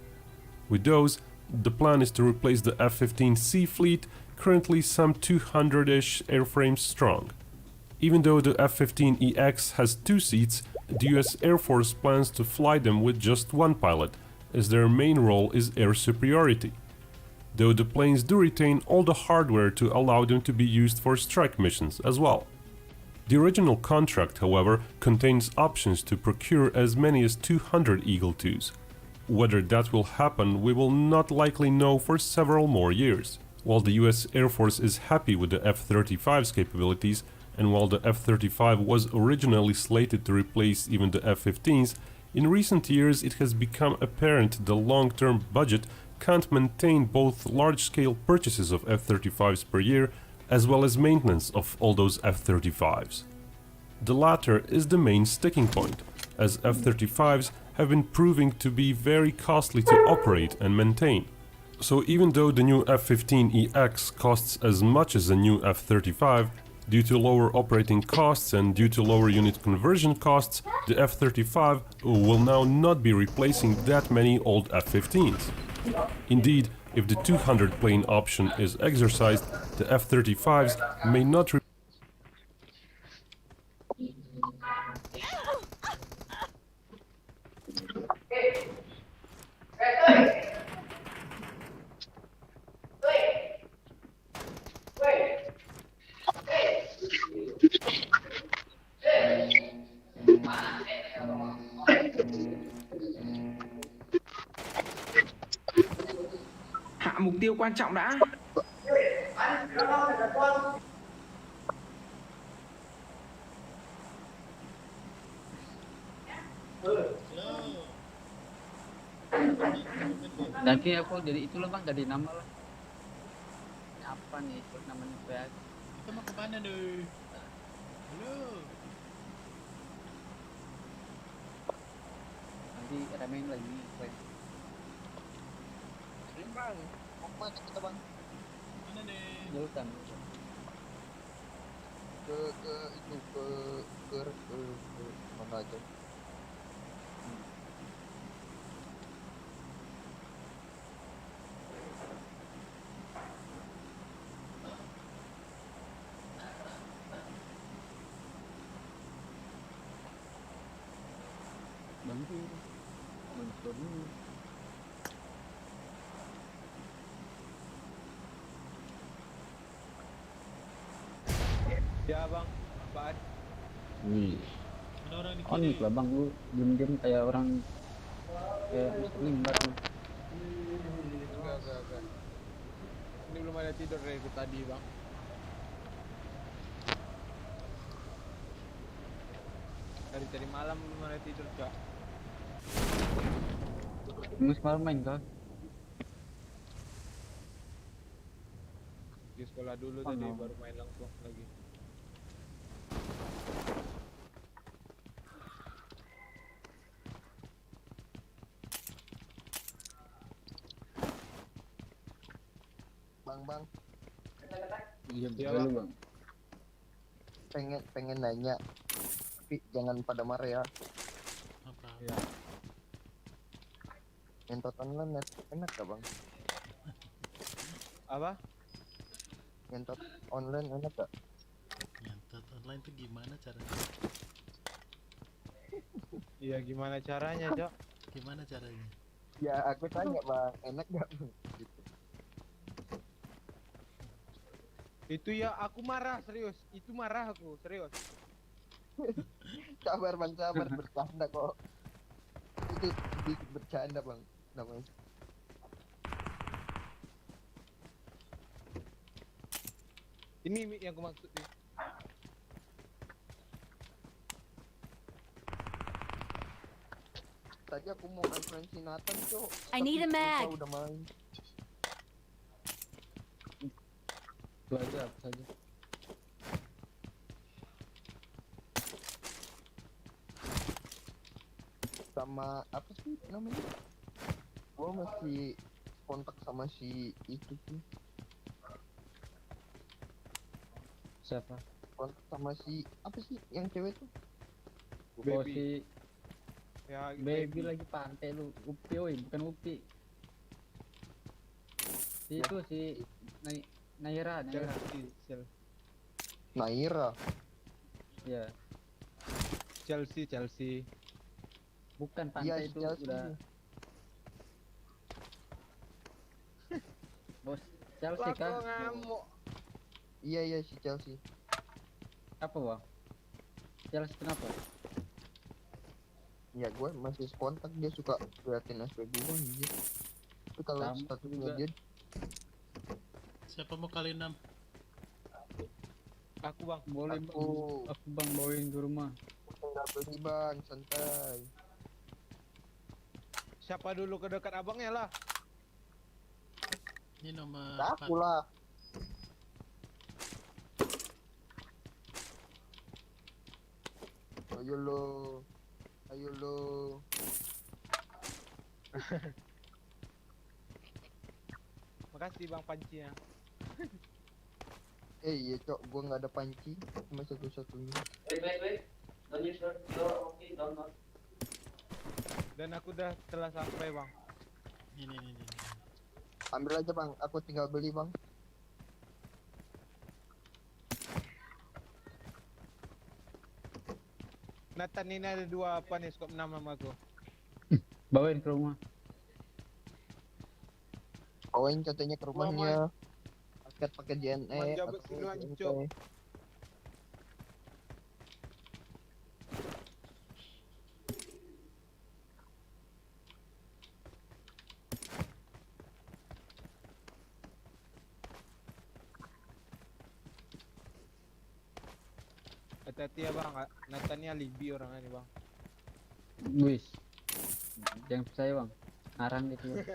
G: With those, the plan is to replace the F-15C fleet, currently some 200-ish airframes strong. Even though the F-15EX has 2 seats, the US Air Force plans to fly them with just 1 pilot, as their main role is air superiority. Though the planes do retain all the hardware to allow them to be used for strike missions as well. The original contract, however, contains options to procure as many as 200 Eagle IIs. Whether that will happen, we will not likely know for several more years. While the US Air Force is happy with the F-35's capabilities, and while the F-35 was originally slated to replace even the F-15s, in recent years it has become apparent the long-term budget can't maintain both large-scale purchases of F-35s per year as well as maintenance of all those F-35s. The latter is the main sticking point, as F-35s have been proving to be very costly to operate and maintain. So even though the new F-15EX costs as much as a new F-35, due to lower operating costs and due to lower unit conversion costs, the F-35 will now not be replacing that many old F-15s. Indeed, if the 200 plane option is exercised, the F-35s may not
H: chọn mục tiêu quan trọng đã.
I: Nanti aku jadi itulah bang, jadi nama lah. Ini apa nih namanya PH?
J: Kita mau kemana deh? Halo.
I: Nanti ramein lagi.
C: Bang, mau kemana kita bang?
J: Mana deh?
I: Jauh kan.
C: Ke mana aja?
I: Bantu dulu.
C: Ya bang, apaan?
I: Wih,
J: Ada orang di kiri.
I: unik lah bang, lu diem-diem kayak orang kayak muslim banget.
C: Enggak. Ini belum ada tidur dari tadi bang. Dari tadi malam belum ada tidur cok.
I: Lu semalam main kah?
C: Di sekolah dulu
I: Oh,
C: tadi
I: no.
C: baru main langsung lagi.
K: Bang,
I: Iya
C: Iya,
I: dulu bang.
K: pengen nanya, tapi jangan pada marah ya.
J: Apa?
C: Ya.
K: Ngentot online enak gak bang?
C: Apa?
K: Ngentot online enak gak?
J: Nyantet online tuh gimana caranya?
C: Iya gimana caranya cok?
J: Gimana caranya?
K: Ya aku tanya bang, enak gak bang? Gitu.
C: Itu ya aku marah serius, itu marah aku serius.
K: Sabar bang, sabar, bercanda kok. Itu sedikit bercanda bang, namanya.
C: Ini yang aku maksud nih.
K: Tadi aku mau main si Nathan cok.
A: I need a
K: tapi lupa
A: mag.
K: udah main.
I: Itu aja apa saja.
K: Sama apa sih namanya? Gua masih kontak sama si itu sih.
I: Siapa?
K: Kontak sama si apa sih yang cewek tuh?
I: Oh
C: Baby.
I: si
C: Ya
I: baby lagi pantai lu. Upi oi, bukan Upi. Si itu si Naira.
K: Naira.
I: Ya,
C: Chelsea.
I: bukan
K: Iya
I: pantai
K: si
I: itu
K: Chelsea.
I: udah. Bos Chelsea
C: Lah
I: kah?
C: kok ngamuk.
K: Iya si Chelsea.
I: Apa bang? Chelsea kenapa?
K: Ya gue masih kontak, dia suka liatin SP gue gitu. Tapi kalau
I: Sama
K: statusnya
I: juga.
K: dia
J: Siapa mau kali 6?
C: Aku bang.
I: Boleh bang.
K: Aku.
I: Aku bang bawain ke rumah.
K: tinggal beli bang, santai.
C: Siapa dulu ke dekat abangnya lah?
J: Ini nomor
K: Aku
J: 4.
K: lah. Ayo lo.
C: Makasih bang pancinya.
K: Iya cok, gue nggak ada panci, cuma satu-satunya.
C: Dan aku telah sampai bang.
J: Ini.
K: Ambil aja bang, aku tinggal beli bang.
C: Nathan ini ada 2 apa nih skop 6 sama aku.
I: Bawain ke rumah.
K: Kawan katanya ke rumahnya. Pakai JNE.
C: Man jabat
K: atau
C: sini
K: JNE.
C: hancur. Hati-hati ya bang, Nathannya alibi orangnya nih bang.
I: Wis. Jangan percaya bang. Ngarang gitu. Bang.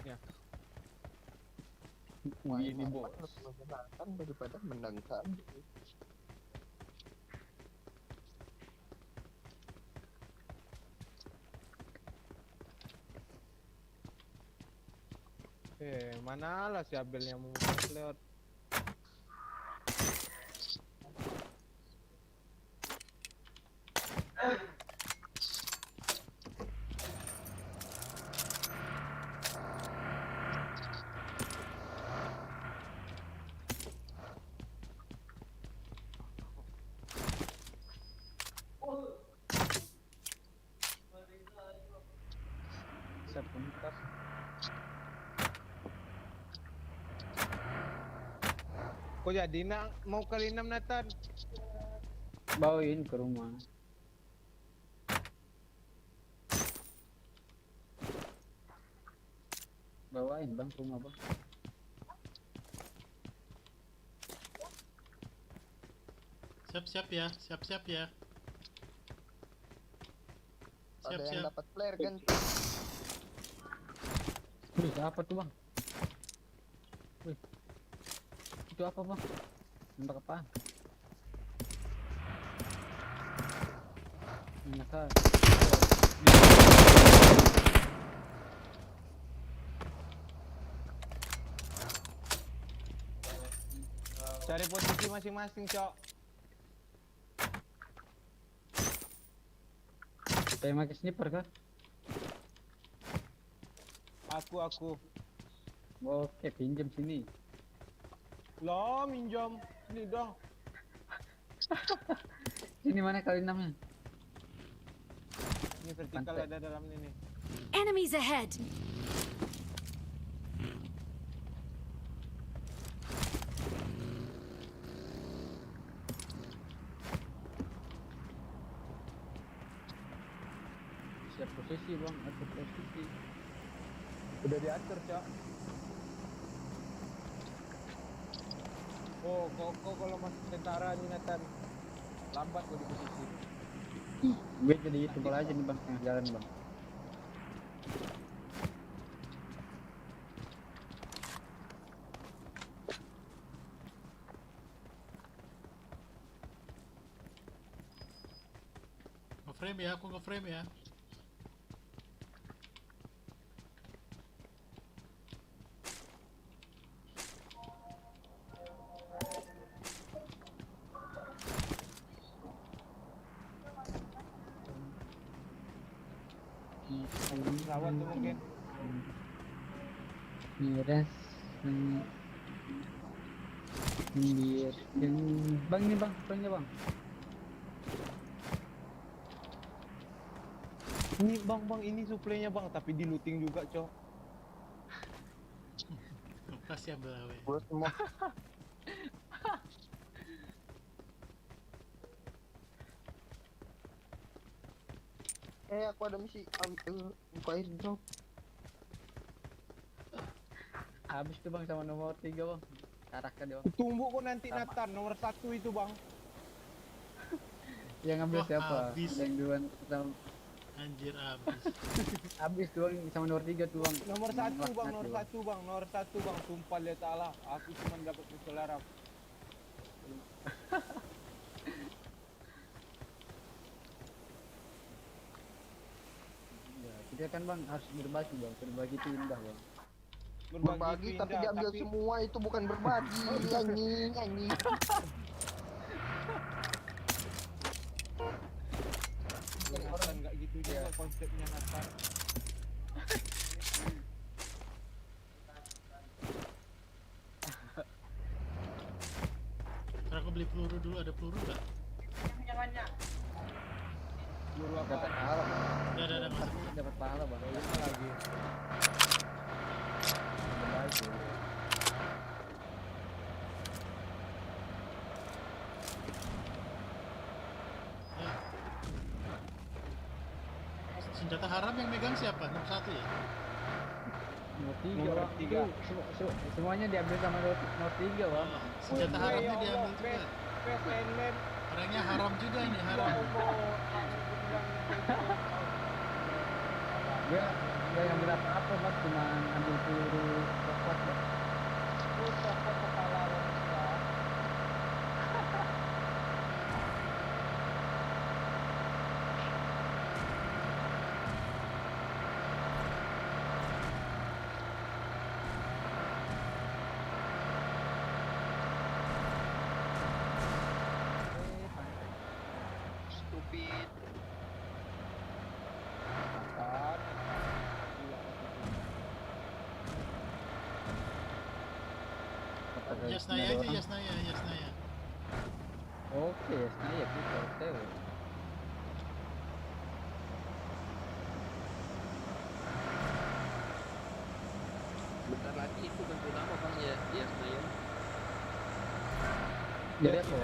C: Ya.
K: Wah,
C: Ini bos.
K: lebih menyenangkan daripada menangkan.
C: Mana lah si Abel yang mau lewat.
I: Sebentar.
C: Kok jadi mau kali 6 Nathan?
I: Bawain ke rumah. Bawain bang ke rumah bang.
J: Siap-siap ya, siap-siap ya.
K: Ada yang
J: Siap-siap.
K: dapat flare kan?
I: Wih, apa tuh bang? Wih, itu apa bang? Nembak apaan? Enak kan?
C: Cari posisi masing-masing, Cok.
I: Kayak pakai sniper kah?
C: Aku.
I: Oke, pinjam sini.
C: Loh, minjam. Ini dong.
I: Sini mana kali 6-nya?
C: Ini vertikal
I: Pantai.
C: ada dalam ini.
A: Enemies ahead!
I: Siap posisi bang, atur posisi.
C: Udah diatur, Cok. Oh, kok kalau masuk tentara nih Nathan lambat kok di posisi.
I: Gue jadi tebal aja nih bang, tengah jalan bang.
J: Nge-frame ya, aku nge-frame ya.
C: Pesawat tuh mungkin.
I: Miras. Biar bang ini bang, frame-nya bang.
C: Ini bang, ini suplainya bang, tapi di looting juga, Cok.
J: Pasti ambil awe.
K: Gua semua aku ada misi buka airdrop.
I: Habis tuh bang sama nomor 3 bang. Karakter dia bang.
C: Tunggu kok nanti
I: Sama.
C: Nathan nomor 1 itu, Bang.
I: Yang ngambil
J: Wah,
I: siapa?
J: habis.
I: Yang duluan sama
J: Anjir abis.
I: habis tuh bang sama nomor 3 tuh bang.
C: Nomor 1
I: Muat
C: bang,
I: hati,
C: nomor 1 bang, nomor 1 bang. Sumpah lihat Allah, aku cuma dapat pistol Arab.
I: Ya, kita kan bang harus berbagi bang, berbagi itu indah bang.
K: Berbagi
C: itu
K: tapi
C: indah,
K: diambil semua, itu bukan berbagi. Nyanyi.
C: Nathan nggak gitu juga konsepnya Nathan.
J: Ntar aku beli peluru dulu, ada peluru nggak?
C: Guru apa?
I: Dapat pahala bang.
J: Ada masuk.
I: Dapat pahala bang.
C: Apa lagi?
I: Berbagi.
J: Senjata haram yang megang siapa? Nomor 1 ya?
I: Nomor 3 bang. Semuanya diambil sama nomor 3 bang.
J: Oh, senjata haramnya diambil juga. Orangnya haram juga ini, haram.
I: Gue nggak ngambil apa-apa bang, cuma ambil peluru coklat bang.
K: Stupid.
J: Yasnaya aja, Yasnaya.
I: Oke, Yasnaya kita OTW.
K: Bentar lagi itu bantuin apa bang ya? Iya saya.
I: Jadi apa?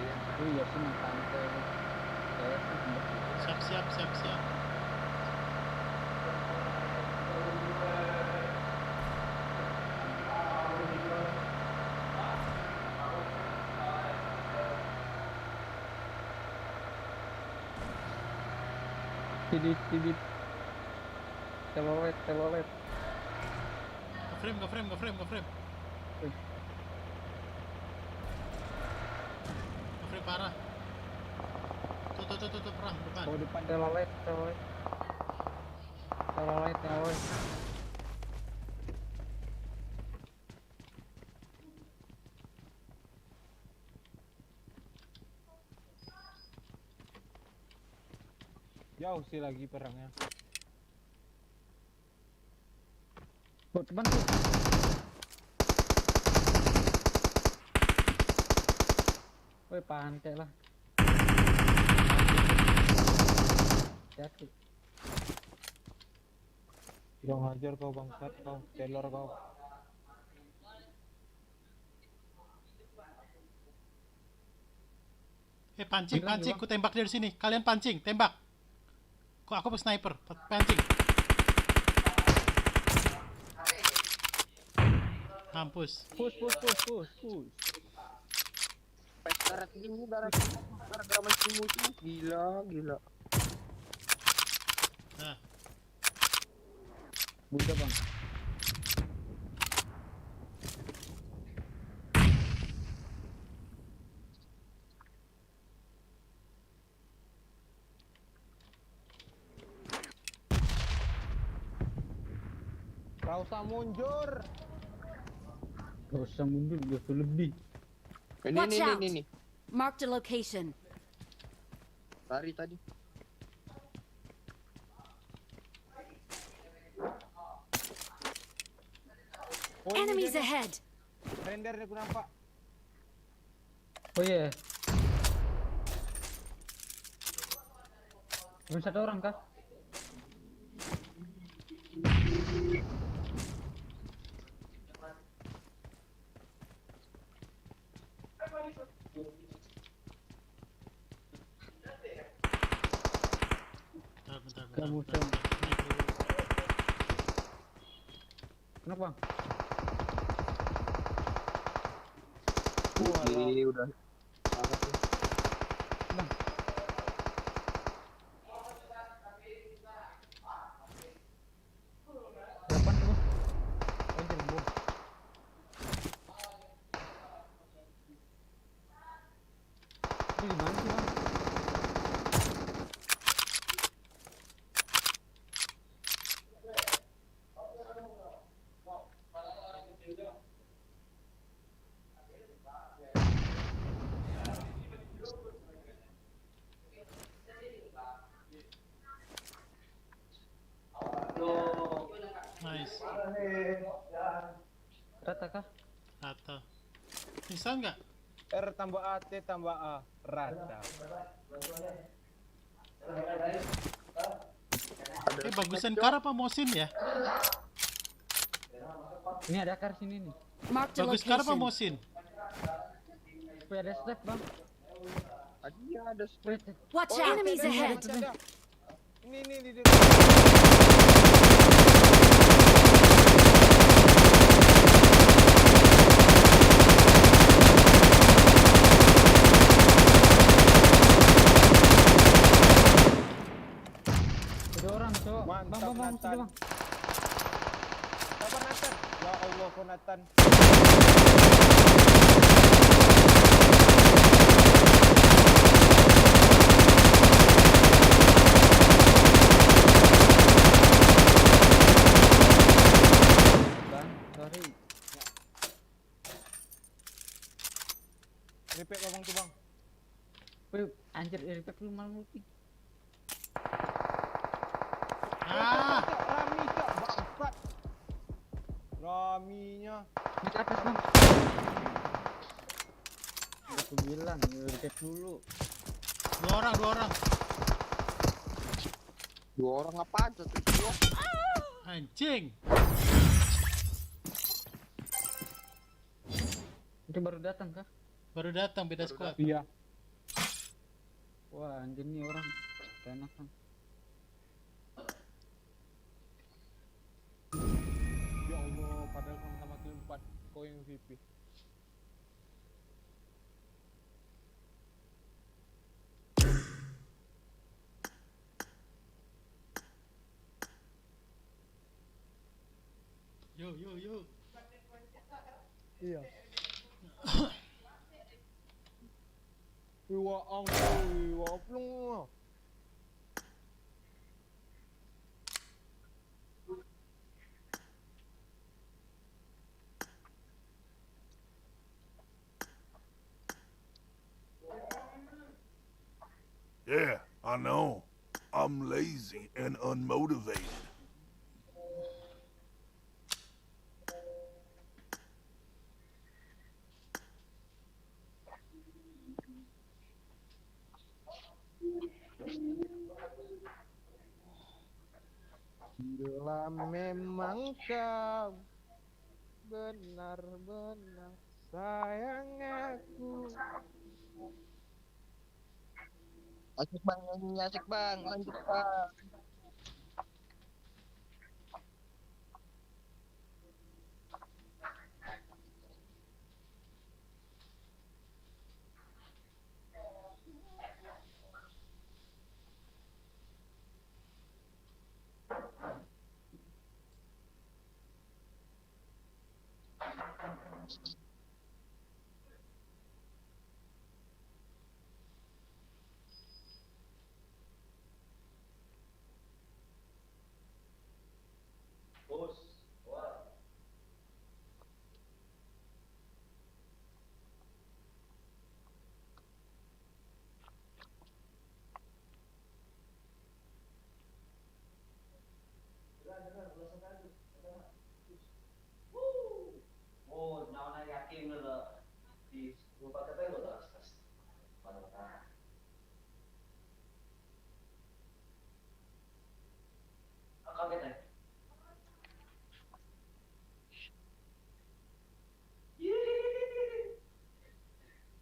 K: Iya.
I: Iya sih mantan ke saya sih.
J: Siap.
I: Tidip. Telolet.
J: Nge-frame.
I: Wih.
J: Nge-frame parah. Tuh, perang depan.
I: Oh depan telolet. Jauh sih lagi perangnya. Oh teman tuh. Woi pantai lah. Jatuh. Kurang ajar kau bangsat kau, telor kau.
J: Pancing, ku tembak dari sini. Kalian pancing, tembak. Kok aku sniper, pancing. Mampus.
I: Push.
K: Darat ini gara-gara masih musuh. Gila.
J: Nah,
I: Buka bang. Gak usah mundur, gak usah lebih.
A: Watch out.
K: Ini.
A: Mark the location.
K: Lari tadi.
I: Oh,
A: Enemies ahead.
I: render nih aku nampak. Oh iya. Cuma satu orang kah?
J: bentar.
I: Kamu
J: Naik dulu.
I: Kenapa?
K: Ini udah.
I: Berapa tuh? Oh jelembur. Ini di mana sih bang?
J: Nice.
I: Rata kah?
J: Rata. Bisa nggak?
I: R tambah A T tambah A rata.
J: Bagusan Kar apa Mosin ya?
I: Ini ada kar sini nih.
A: Mark the
J: Bagus Kar apa
A: location.
J: Mosin?
I: Supaya ada step bang.
K: Tadi ada
I: Wait.
A: Watch out. Enemies ahead.
K: Ini di
I: Ada orang, cowok.
C: Mantap,
I: Bang,
C: Nathan.
I: sini, Bang.
C: Sabar Nathan. Ya Allah, kok Nathan.
I: Bang, sorry.
C: Repack abang tuh bang.
I: Wih, anjir, repack lu malah multi.
J: Ah,
C: Rami cok, bangsat. Raminya.
I: Di atas, Bang. Udah aku bilang, repack dulu.
J: dua orang.
K: dua orang apaan tuh? Dua.
J: Anjing.
I: Itu baru datang kah?
J: Baru datang beda squad.
C: Iya.
I: Wah, anjir nih orang. Keenakan.
C: Ya Allah, padahal sama-sama kill 4 kau yang MVP.
J: Yo.
C: Iya. Iwa angkui, iwa plung.
H: Yeah, I know. I'm lazy and unmotivated.
K: Bila memang kau benar-benar sayang aku. Asik bang, nyanyi asik bang, lanjut bang.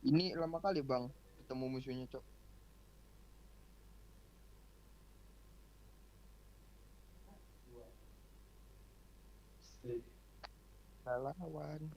K: Ini lama kali bang ketemu musuhnya cok. Salah lawan.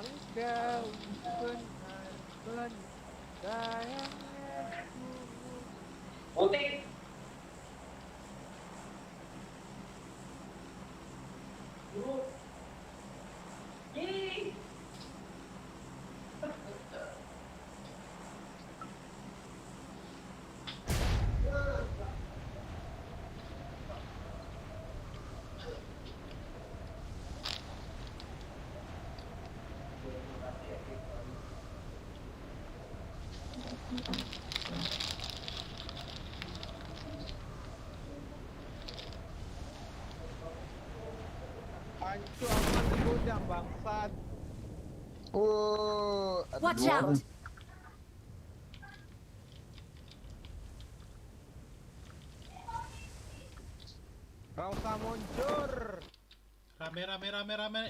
C: Engkau benar-benar sayangku. Hancur aman di gudang bangsat.
K: Ada
A: Watch
K: dua
A: out!
K: orang.
C: Gak usah muncul.
J: Rame, rame, rame, rame.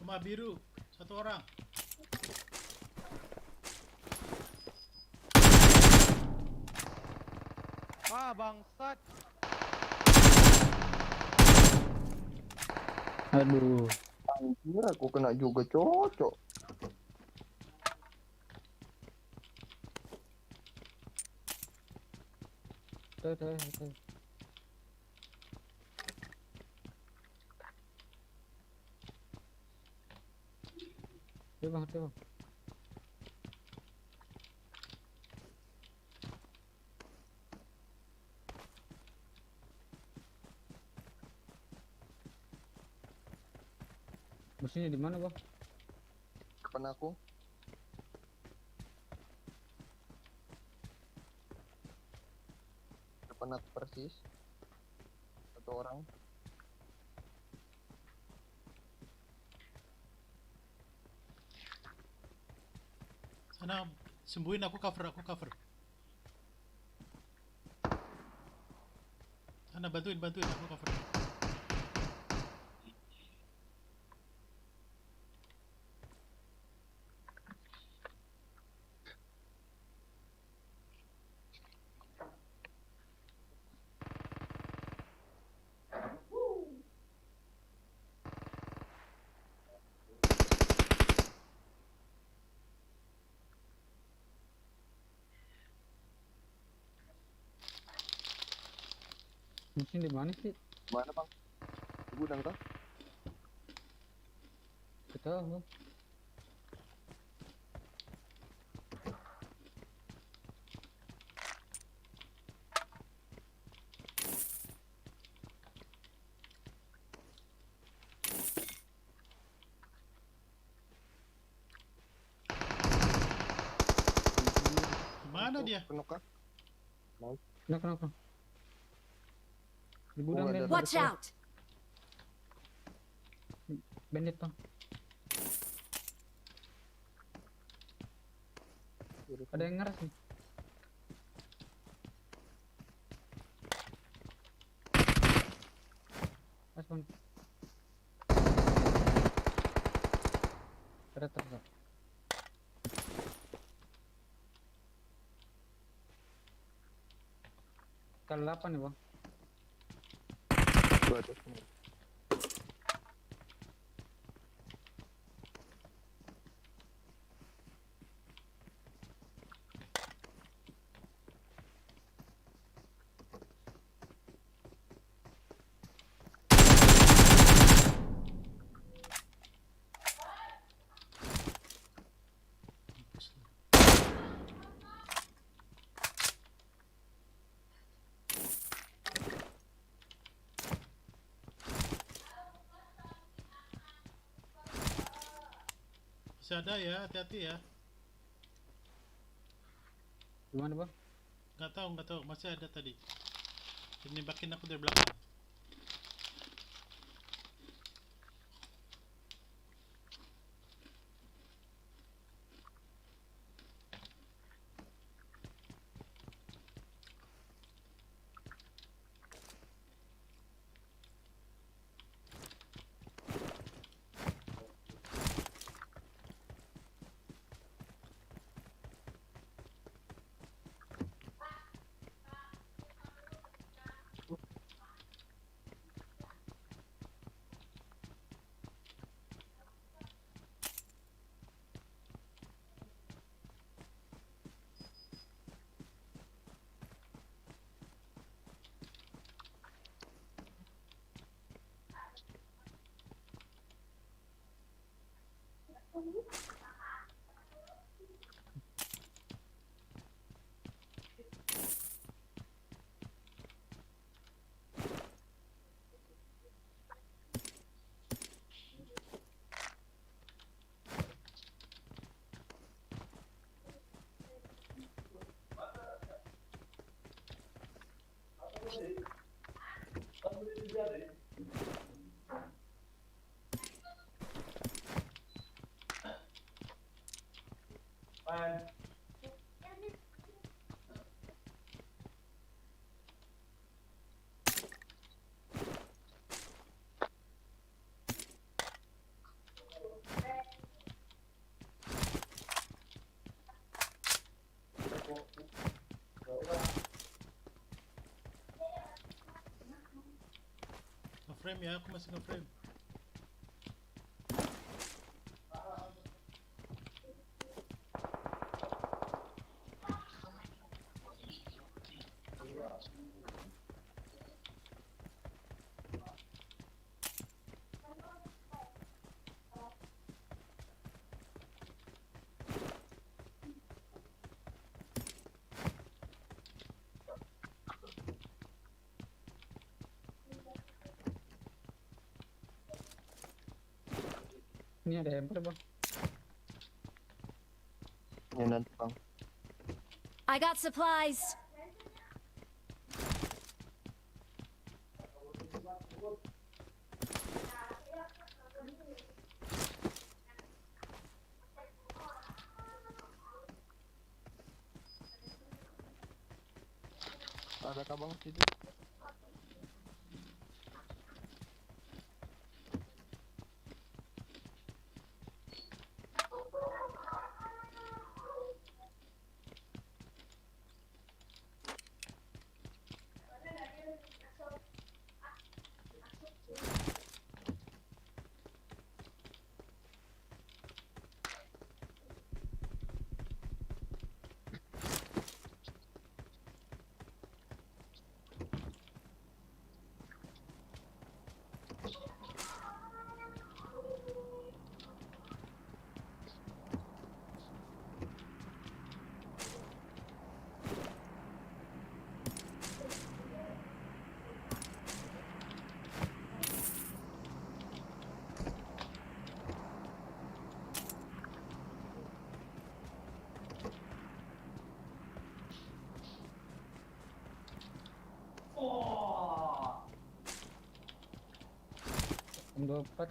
J: Rumah biru, satu orang.
C: Ah bangsat.
I: Aduh.
K: Anjir, aku kena juga cocok.
I: Tuh. Tuh bang, tuh bang. Musuhnya di mana bang?
K: Depan aku. Depan aku persis. Satu orang.
J: Sana, sembuhin, aku cover. Sana, bantuin, aku cover.
I: Musuhnya di mana sih?
K: Mana bang? Di gudang kah?
I: Kita bang.
J: Mana dia?
K: Penuh kah?
I: Kenapa? Di gudang
K: Oh,
I: dia.
K: ada.
A: Watch out!
I: Bandit bang. Ada yang ngeras nih. Pas bang. Terus. Kali 8 nih bang.
K: Dua ada semua.
J: Masih ada ya, hati-hati ya.
I: Gimana bang?
J: Nggak tahu, masih ada tadi. Nembakin aku dari belakang. Nge-frame ya, aku masih nge-frame.
I: Ini ada hamper bang.
K: Ya nanti bang.
A: I got supplies.
K: Ada bang situ?
I: M24.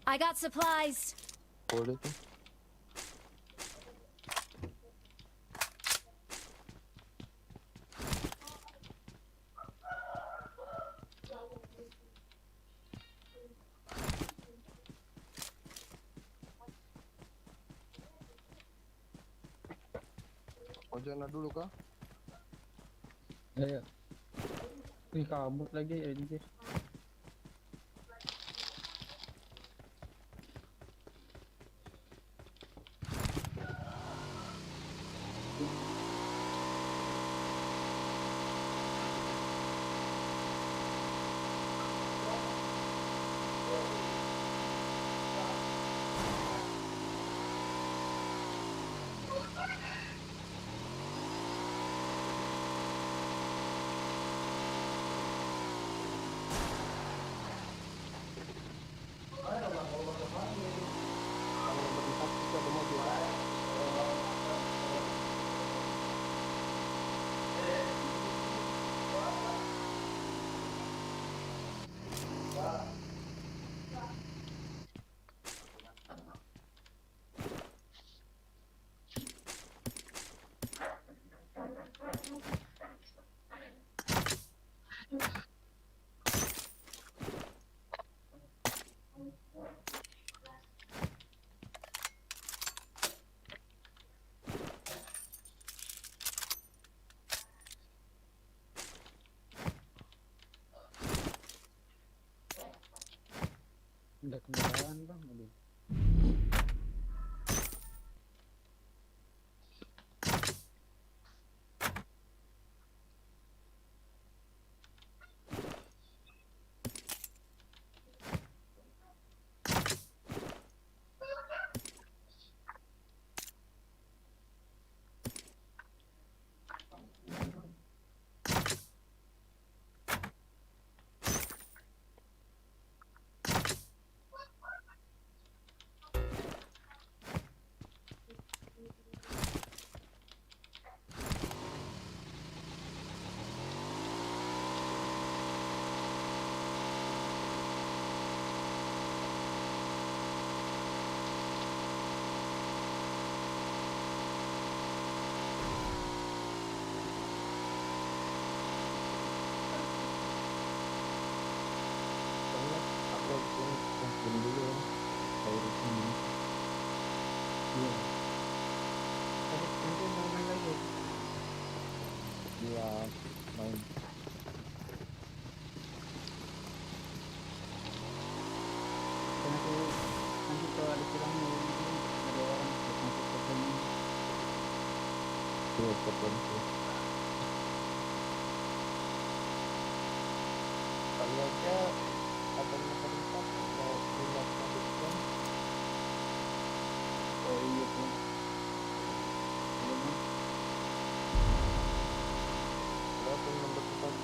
A: I got supplies.
K: Boleh tuh. Ojana dulu kah?
I: Ya. Ini kabut lagi anjir. Udah kendaraan bang, aduh.
K: Ini dulu ya. Saya urusin ini.
I: Iya. Nanti mau main lagi.
K: Iya, main.
I: Dan aku nanti kalau ada kurangnya ada orang masuk ke sini.
K: Iya, tertentu. Kali aja ada motor empat mau punya production.
I: Oh iya tuh. Iya bang.
K: Berapa nomor empat?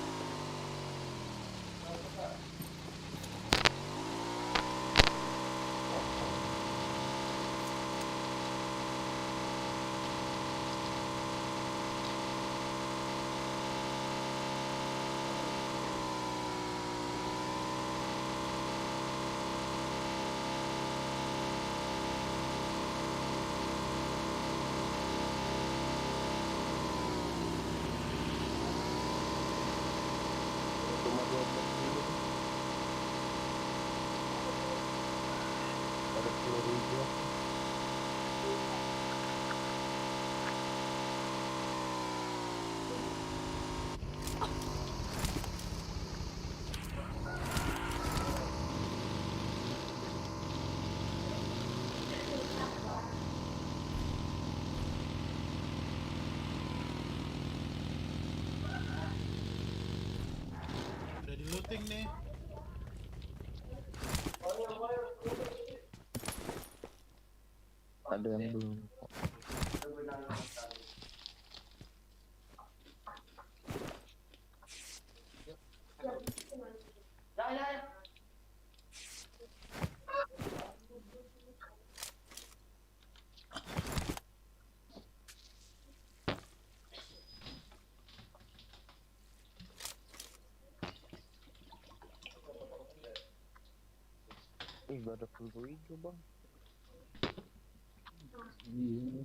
K: Cuma 12 dulu. Ada 10.000.
J: Udah di looting nih.
K: Ada yang belum. Ih, gak ada peluru hijau bang.
I: Iya.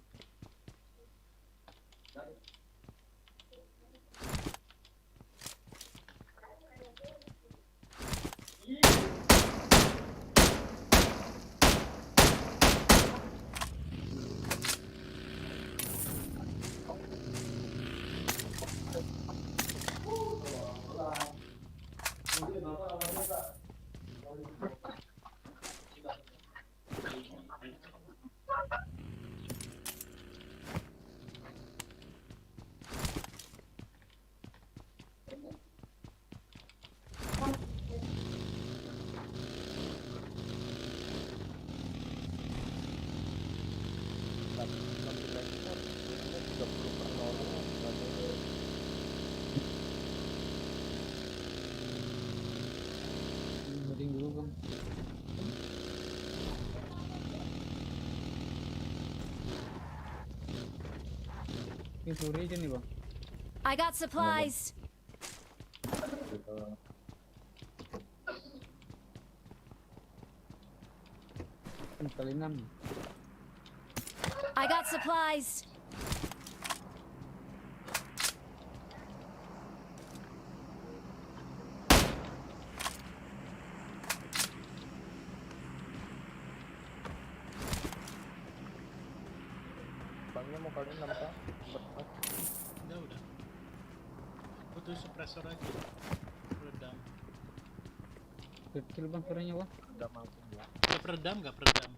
I: Mending dulu bang. Ini peluru aja nih bang.
A: I got supplies.
I: Kali 6.
A: I got supplies.
K: Bangnya mau kalian nampak? Berpas.
J: Udah. Butuh suppressor aja. Peredam.
I: Kecil bang suaranya bang.
K: Udah mampu ya.
J: Gak peredam, gak peredam.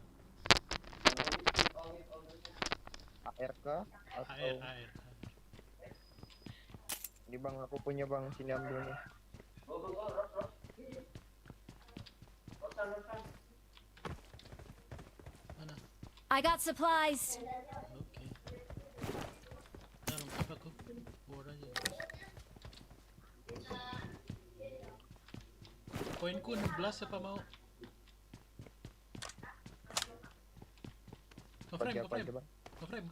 K: ARK atau
J: Air.
K: ini bang aku punya bang, sini ambil nih.
J: Mana?
A: I got supplies.
J: Oke. Nah, lengkap aku. Buat aja. Poinku 16 siapa mau?
K: Bagi apa aja bang?
J: Ke frame.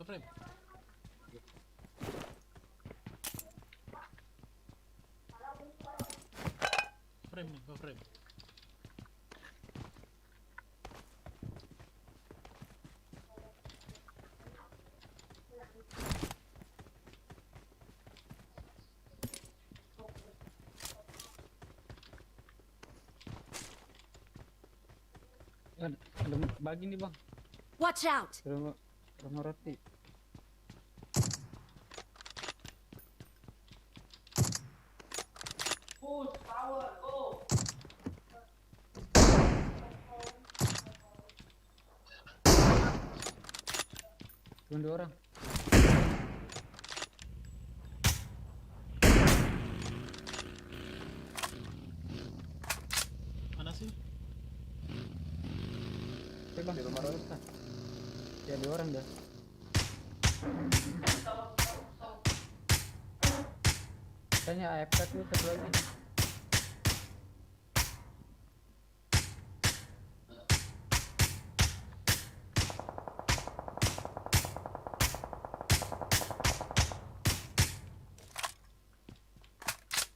J: Frame nih, ke frame.
I: Ada bagi nih bang.
A: Watch out!
I: Rumah roti. Cuma 2 orang.
J: Mana sih?
I: Oke bang, di rumah roti. Ya 2 orang dah. Kayaknya AFK tuh satu lagi.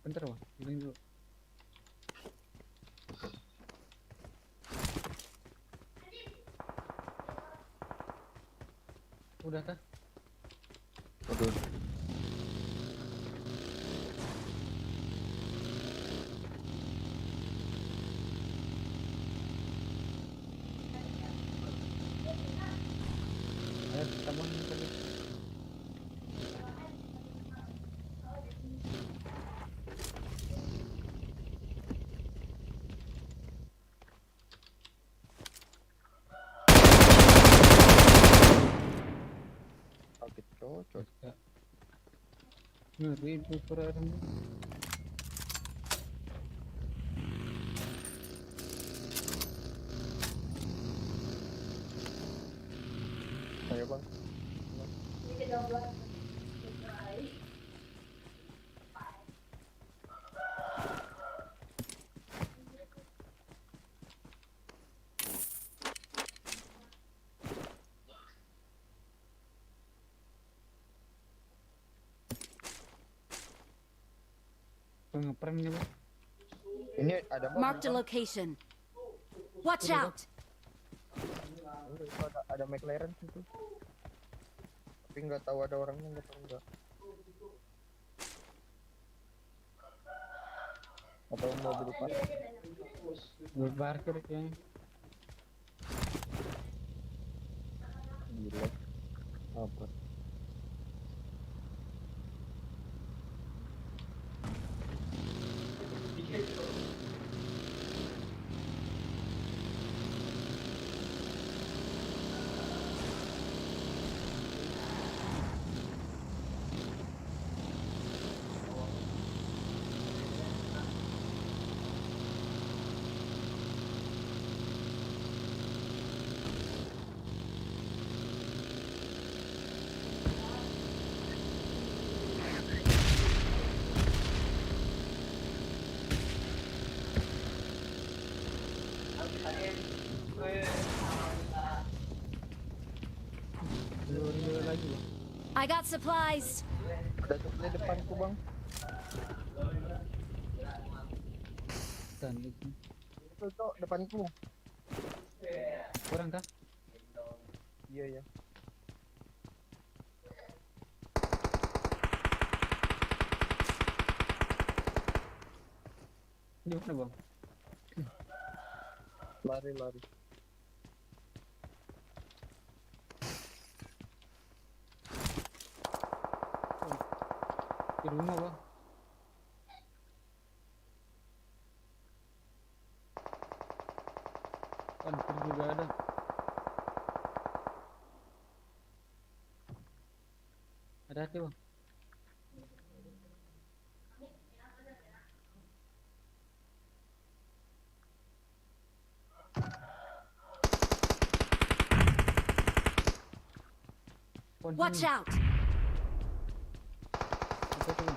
I: Bentar bang, healing dulu. Udah kah?
K: Waduh.
I: Ayo kita bang tadi.
K: Sakit cocok.
I: Ngeri itu suara orang.
K: Ayo bang.
I: Ngeprank nih bang.
K: Ini ada
A: Marked a location. Watch out!
K: Itu ada McLaren situ. Tapi nggak tahu ada orangnya nggak tahu nggak. Atau mobil parkir.
I: Gue parkir kayaknya.
K: Gila. Apa?
I: Dua lagi bang.
A: I got supplies.
K: Ada supply depanku bang.
I: Dan itu
K: Itu cok depanku.
I: orang kah?
K: Iya ya.
I: Di mana bang?
K: Lari.
I: Di rumah bang. Parkir juga ada. Hati-hati bang.
A: Watch out!
I: Hati-hati bang.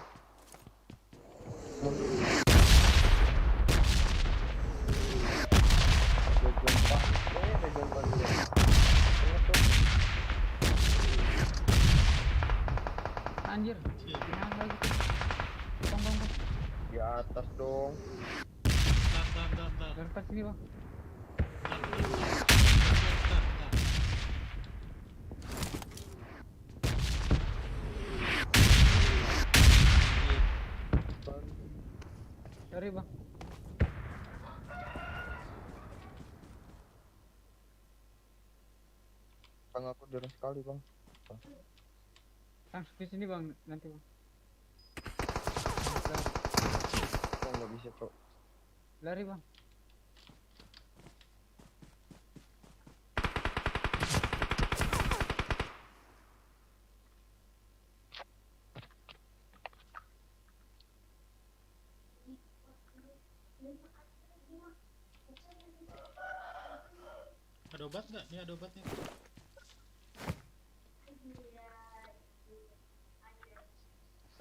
I: Anjir, gimana lagi tuh? Bang.
K: Di atas dong.
J: Bentar.
I: Kertas ini bang. Cari bang.
K: Bang aku darah sekali bang.
I: Kang ke sini bang, nanti bang.
K: Oh nggak bisa cok.
I: Lari bang.
J: Ada obat nggak? Ini ada obatnya.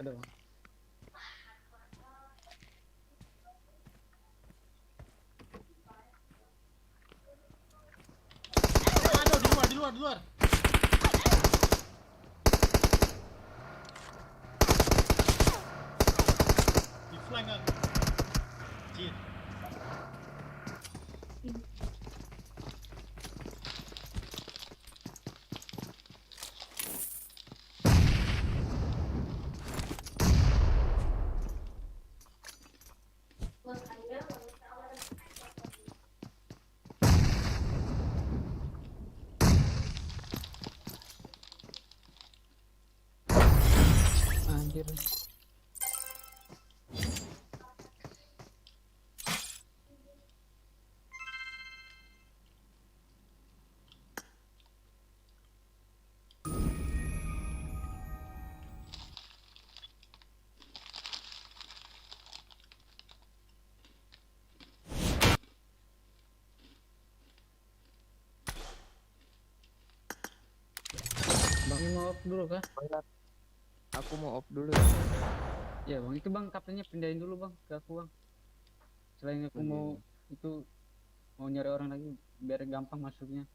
I: Ada bang.
J: Aduh, di luar, di luar. Di flank kan. Jin.
I: Anjir. Bang ini mau off dulu kah?
K: Aku mau off dulu ya.
I: Ya bang, itu bang kaptennya pindahin dulu bang ke aku bang. Selain aku mau itu mau nyari orang lagi biar gampang masuknya.